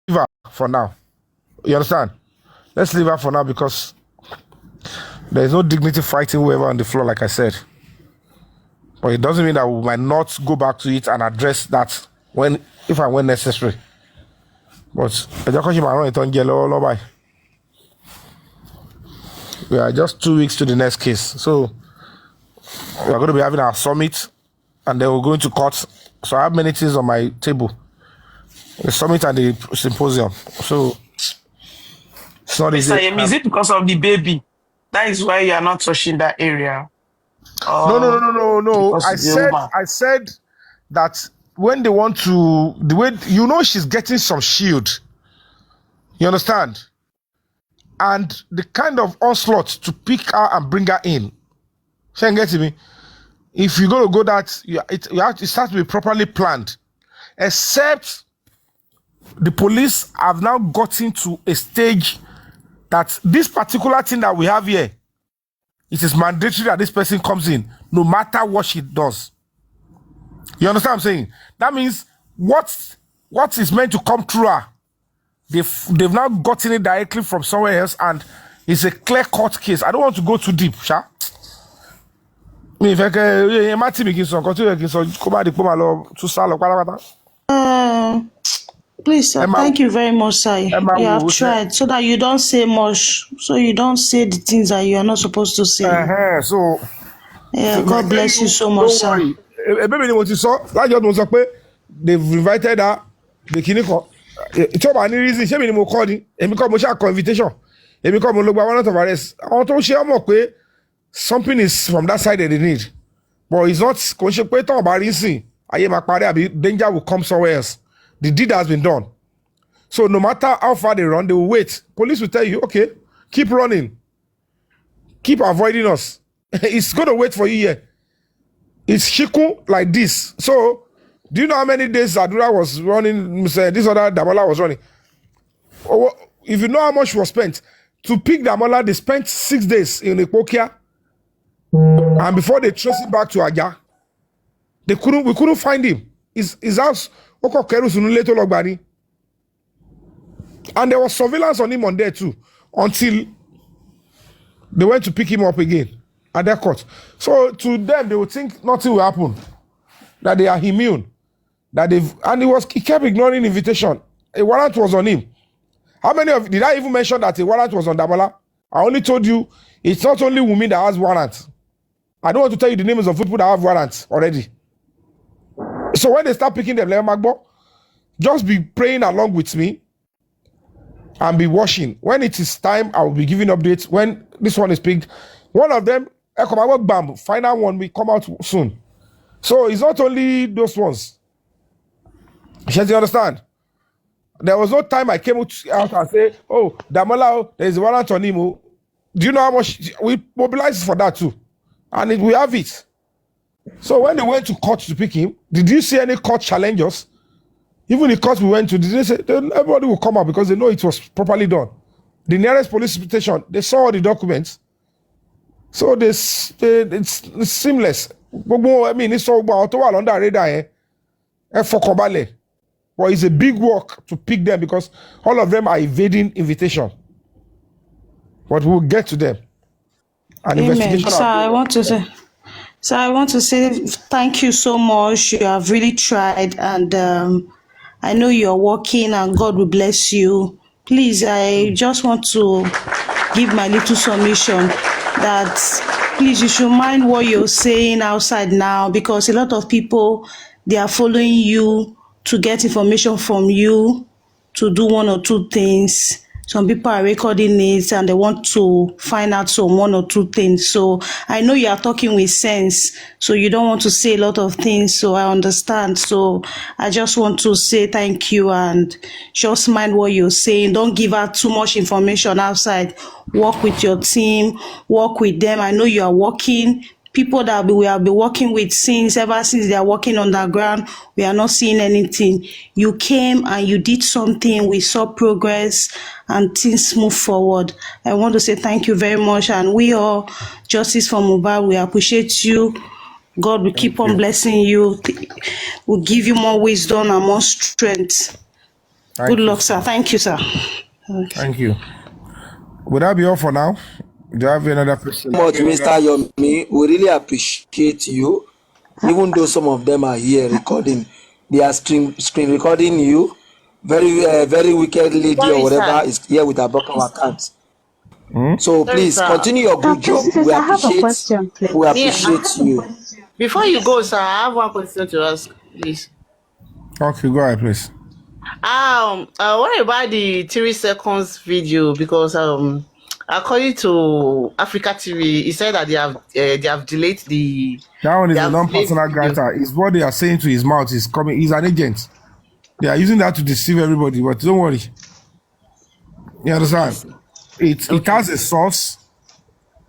leave her for now. You understand? Let's leave her for now because there is no dignity fighting whoever on the floor, like I said. But it doesn't mean that we might not go back to it and address that if and when necessary. But we are just 2 weeks to the next case. So we are going to be having our summit and then we're going to court. So I have many things on my table. The summit and the symposium. So it's not easy. Is it because of the baby? That is why you are not touching that area. No. I said that when they want to, the way she's getting some shield. You understand? And the kind of onslaught to pick her and bring her in. She ain't getting me. If you're gonna go that, it has to be properly planned. Except the police have now gotten to a stage that this particular thing that we have here, it is mandatory that this person comes in, no matter what she does. You understand what I'm saying? That means what is meant to come through her, they've now gotten it directly from somewhere else, and it's a clear-cut case. I don't want to go too deep, sha. Please, sir, thank you very much, sir. You have tried so that you don't say much, so you don't say the things that you are not supposed to say. So, yeah, God bless you so much, sir. They've invited her. The kiniko. It's about any reason. She mean mo call ni. Emi ko mo sha invitation. Emi ko mo lo gba warrant of arrest. Àwọn tó ṣe mọ̀ pé something is from that side that they need. But it's not kò ṣe pé ton bá rí sìn. danger will come somewhere else. The deed has been done. So no matter how far they run, they will wait. Police will tell you, okay, keep running. Keep avoiding us. It's going to wait for you here. It's shiku like this. So, do you know how many days Adura was running? This other Damola was running. If you know how much was spent to pick Damola, they spent 6 days in Ikokia, and before they traced him back to Aja, we couldn't find him. His house, and there was surveillance on him on there too, until they went to pick him up again at their court. So to them, they would think nothing will happen, that they are immune, and he kept ignoring invitation. A warrant was on him. How many of did I even mention that a warrant was on Damola? I only told you it's not only Wumi that has warrants. I don't want to tell you the names of people that have warrants already. So when they start picking them, like Magbo, just be praying along with me and be watching. When it is time, I will be giving updates. When this one is picked, one of them, bam, final one will come out soon. So it's not only those ones. You understand? There was no time I came out and say, oh, Damola, there is a warrant on him. Do you know how much we mobilized for that too? And we have it. So when they went to court to pick him, did you see any court challengers? Even the court we went to, did they say everybody will come out because they know it was properly done? The nearest police station, they saw all the documents. So it's seamless. I mean, it's all about under radar. But it's a big work to pick them because all of them are evading invitation. But we'll get to them. An investigation. So I want to say thank you so much. You have really tried, and I know you're working, and God will bless you. Please, I just want to give my little submission that please, you should mind what you're saying outside now, because a lot of people, they are following you to get information from you, to do one or two things. Some people are recording it and they want to find out some one or two things. So I know you are talking with sense, so you don't want to say a lot of things, so I understand. So I just want to say thank you, and just mind what you're saying. Don't give out too much information outside. Work with your team, work with them. I know you are working. People that we have been working with ever since they are working underground, we are not seeing anything. You came and you did something, we saw progress and things move forward. I want to say thank you very much, and we all, Justice for Mohbad, we appreciate you. God will keep on blessing you. We'll give you more wisdom and more strength. Good luck, sir. Thank you, sir. Thank you. Would that be all for now? Do you have another question? Mr. Yomi, we really appreciate you. Even though some of them are here recording, they are screen recording you. Very wicked lady or whatever is here with a broken account. So please continue your good job. We appreciate you. Before you go, sir, I have one question to ask, please. Okay, go ahead, please. What about the 3 seconds video? Because according to Africa TV, he said that they have delayed the. That one is a non-personal grantor. It's what they are saying to his mouth. He's coming. He's an agent. They are using that to deceive everybody. But don't worry. You understand? It has a source,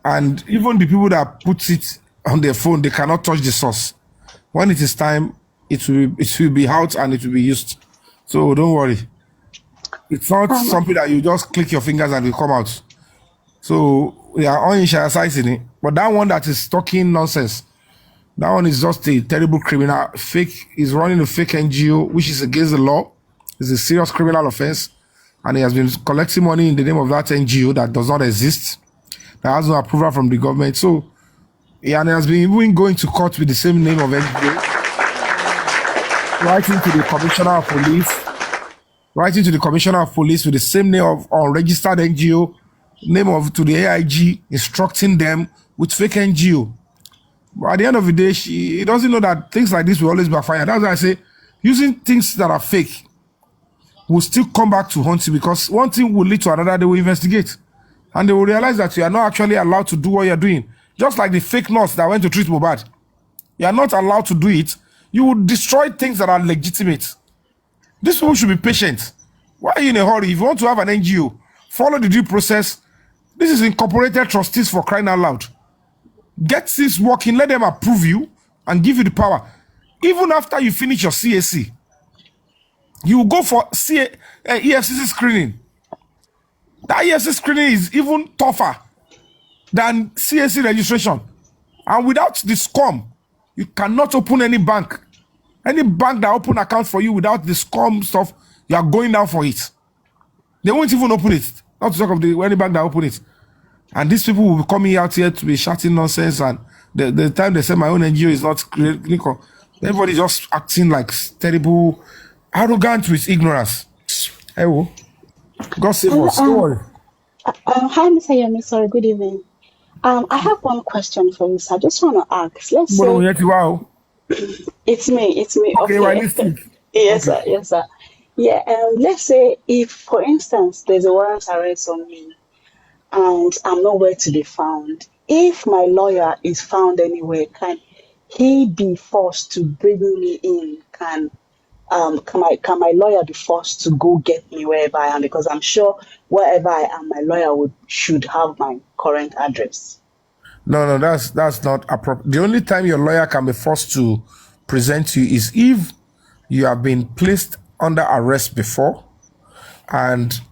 and even the people that put it on their phone, they cannot touch the source. When it is time, it will be out and it will be used. So don't worry. It's not something that you just click your fingers and it will come out. So we are uninitializing it. But that one that is talking nonsense, that one is just a terrible criminal. He's running a fake NGO, which is against the law. It's a serious criminal offense. And he has been collecting money in the name of that NGO that does not exist, that has no approval from the government. So he has been even going to court with the same name of NGO, writing to the commissioner of police with the same name of unregistered NGO, to the AIG, instructing them with fake NGO. But at the end of the day, he doesn't know that things like this will always backfire. That's why I say using things that are fake will still come back to haunt you, because one thing will lead to another. They will investigate and they will realize that you are not actually allowed to do what you're doing. Just like the fake nurse that went to treat Mohbad. You are not allowed to do it. You will destroy things that are legitimate. These people should be patient. Why are you in a hurry? If you want to have an NGO, follow the due process. This is incorporated trustees, for crying out loud. Get this working, let them approve you and give you the power. Even after you finish your CAC, you will go for EFCC screening. That EFCC screening is even tougher than CAC registration. And without the SCOM, you cannot open any bank. Any bank that open account for you without the SCOM stuff, you are going down for it. They won't even open it. Not to talk of any bank that open it. And these people will be coming out here to be shouting nonsense. And the time they say my own NGO is not clinical, everybody just acting like terrible, arrogant with ignorance. Hey, God save us. Don't worry. Hi, Mr. Yomi. Sorry, good evening. I have one question for you, sir. I just want to ask. Let's say it's me. Okay, realistic. Yes, okay. Sir. Yes, sir. Yeah. Let's say if, for instance, there's a warrant arrest on me, and I'm nowhere to be found. If my lawyer is found anywhere, can he be forced to bring me in? Can my lawyer be forced to go get me wherever I am? Because I'm sure wherever I am, my lawyer should have my current address. No, that's not appropriate. The only time your lawyer can be forced to present you is if you have been placed under arrest before,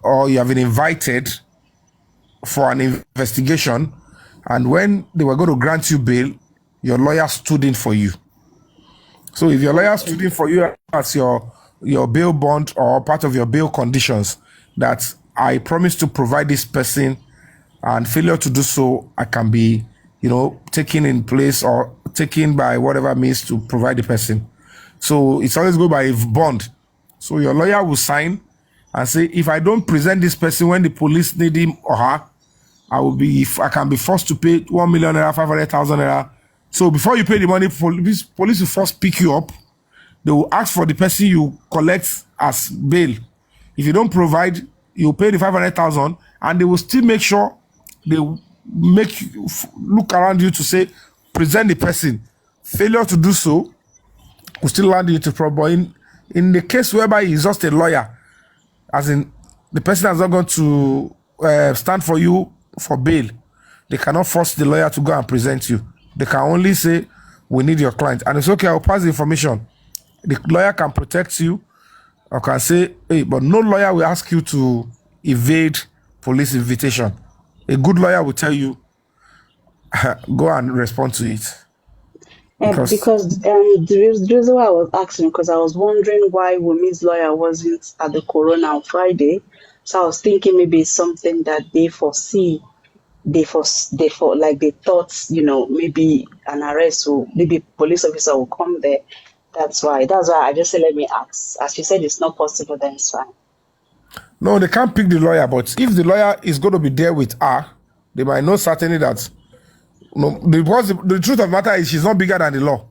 or you have been invited for an investigation, and when they were going to grant you bail, your lawyer stood in for you. So if your lawyer stood in for you as your bail bond or part of your bail conditions, that I promise to provide this person, and failure to do so, I can be, taken in place or taken by whatever means to provide the person. So it's always go by bond. So your lawyer will sign and say, if I don't present this person when the police need him or her, I can be forced to pay 1 million naira, 500,000 naira. So before you pay the money, police will first pick you up. They will ask for the person you collect as bail. If you don't provide, you pay the 500,000, and they will still make sure they make you look around you to say, present the person. Failure to do so will still land you to problem. In the case whereby he's just a lawyer, as in the person has not gone to stand for you for bail, they cannot force the lawyer to go and present you. They can only say, we need your client. And it's okay, I'll pass the information. The lawyer can protect you, or can say, hey, but no lawyer will ask you to evade police invitation. A good lawyer will tell you, go and respond to it. Because the reason why I was asking, because I was wondering why Wumi's lawyer wasn't at the Corona on Friday. So I was thinking maybe it's something that they foresee. They thought, maybe an arrest or maybe police officer will come there. That's why I just said, let me ask. As you said, it's not possible, then it's fine. No, they can't pick the lawyer, but if the lawyer is going to be there with her, they might know certainly that, because the truth of the matter is she's not bigger than the law.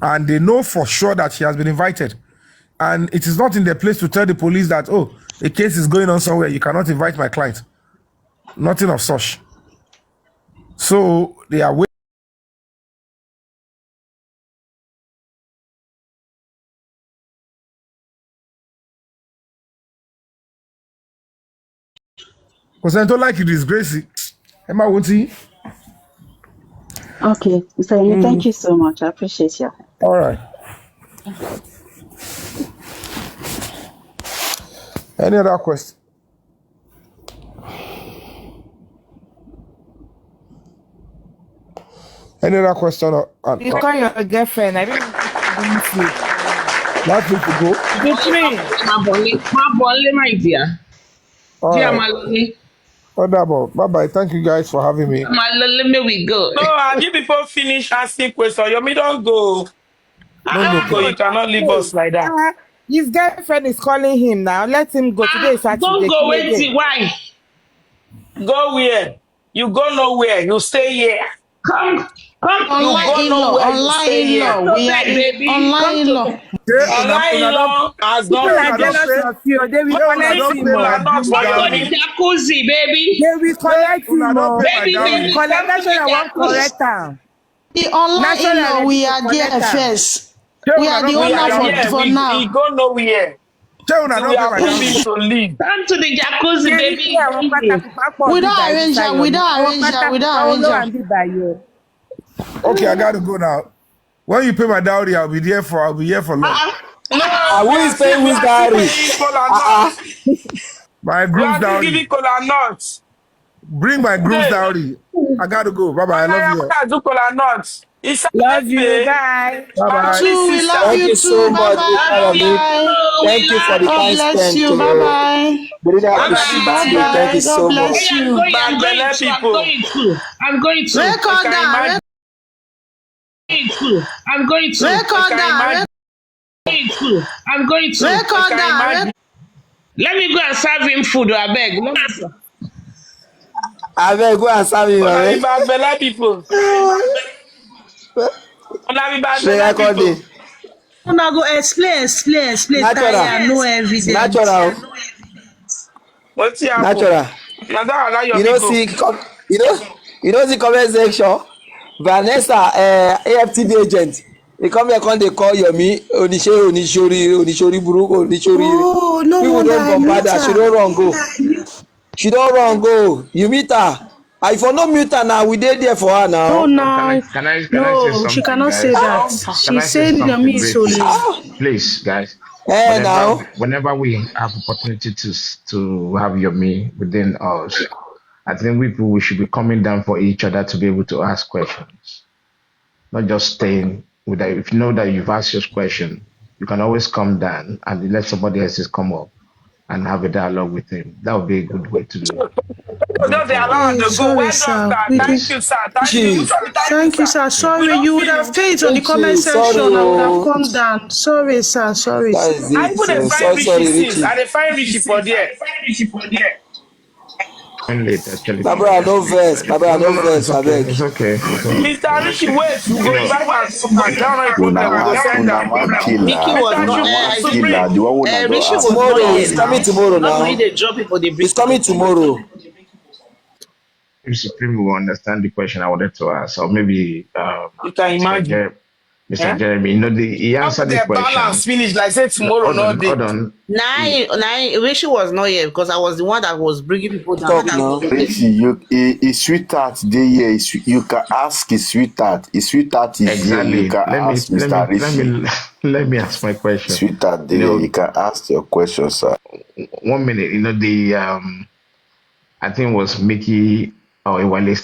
And they know for sure that she has been invited. And it is not in their place to tell the police that, oh, a case is going on somewhere, you cannot invite my client. Nothing of such. So they are waiting. Because I don't like you, disgrace. Emma, won't he? Okay, Mr. Thank you so much. I appreciate you. All right. Any other question? Any other question? You call your girlfriend. I didn't sleep. Last week to go. My dear. Bye-bye. Thank you guys for having me. We go. No, have you people finished asking questions? You don't go. No, you cannot leave us like that. His girlfriend is calling him now. Let him go. Today is Saturday. Don't go, wait. Why? Go where? You go nowhere. You stay here. Come. Online law. We are baby. Online law. Online has not. People are jealous of you. They will collect him. Come to the jacuzzi, baby. They will collect him. Baby. Collect. That's why I want correct him. The online in-law, we are there first. We are the We are owner here. for We now. go nowhere. Shey We don't pay have my no dowry. means to leave. Come to the jacuzzi, Ṣé rí pé baby. àwọn Join me. pátákó pọ̀ We bí don't báyìí arrange her. We Ṣayọ̀mí? don't Àwọn arrange her. We pátákó don't pọ̀ arrange ló wà her. bí báyìí o. Okay, I gotta go now. When you pay my dowry, I'll be here for long. No, Who is paying we whose are still diary? paying cola nuts. My We groom's are still dowry. giving cola nuts. Bring my groom's Hey, dowry. I gotta go. Bye bye. I one love naira you. can do cola nuts. It's Love you, pay. bye. Bye You My bye. only too. We love sister. Thank you you so too. Bye much, Love bye. you. Yomi. Bye. Thank We you for love the God time bless spent. you. Bye bye. We really Bye you. bye, appreciate Bye you. Thank bye. you bye. God so Oh, much. bless yeah, you. I'm going Bagbele to. I'm people. going to. I'm going to. You Record can down. imagine. Going to. I'm going to. You Record can down. imagine. Going to. I'm going to. You Record can down. imagine. Let me go and serve him food, I beg. Let me go. I better go and serve you, Una be man. bagbele people. Una be She bagbele record people. it. Una go explain, Natural. tire, no evidence. Natural. What's happen? Natural. Now that allow your You me know, go. see, you know, you know the comment section. Vanessa, AFTV agent. They come here, come they call Yomi, Onishori Buru, Onishori. Oh, no People wonder don't I compare mute that. She her. don't wrong go. She don't wrong go. You meet her. I for no mute her now. We did there for her No, now. No, now. can I say No, she something, cannot say guys? that. Can She I say said something Yomi is so briefly, late. please, guys? Now. Whenever we have opportunity to have your me within us, I think we should be coming down for each other to be able to ask questions, not just staying with that. If you know that you've asked your question, you can always come down and let somebody else just come up and have a dialogue with him. That would be a good way to go Just they allow her forward. Hey, to go. sorry, Well done, sir. sir. We did. Thank Yes. you, sir. Thank you. Which Chi. one be thank you, Thank you, sir? sir. Yes. We Sorry, you don't would feel have you. stayed on the comment Richie, sorry, section. I would have oh. come down. Sorry, sir. Sorry, That sir. is I it. even dey find So Richie sorry, since. Richie. I dey find Richie for there. And later, actually, My from brother, no yesterday. verse. My No, brother, no, no no. It's verse. I okay. beg. It's okay. It's okay. Mr. Richie, wait. We You go know, invite am. That's not a problem. We go send Una am. one Mickey killer, was Mr. una not. one Supreme. killer. The one una don't Rishi ask was not Tomorrow. here He's question. coming now. tomorrow Not only now. they drop people, they bring He's coming people. tomorrow. if Supreme will understand the question I wanted to ask, or maybe You can Mr. imagine. Mr. Eh? Jeremy, he How answered the the balance question. finish like say No, tomorrow, no day. hold on. He, Nah, Rishi was not here because I was the one that was bringing people down. Talk Rishi was now. not here. Richie, his sweetheart dey here. You can ask his sweetheart. His sweetheart is here. You exactly. can ask Mr. Richie. Let me ask my question. Sweetheart You dey here. You know, can ask your question, sir. 1 minute. You know, I think it was Mickey or Iwale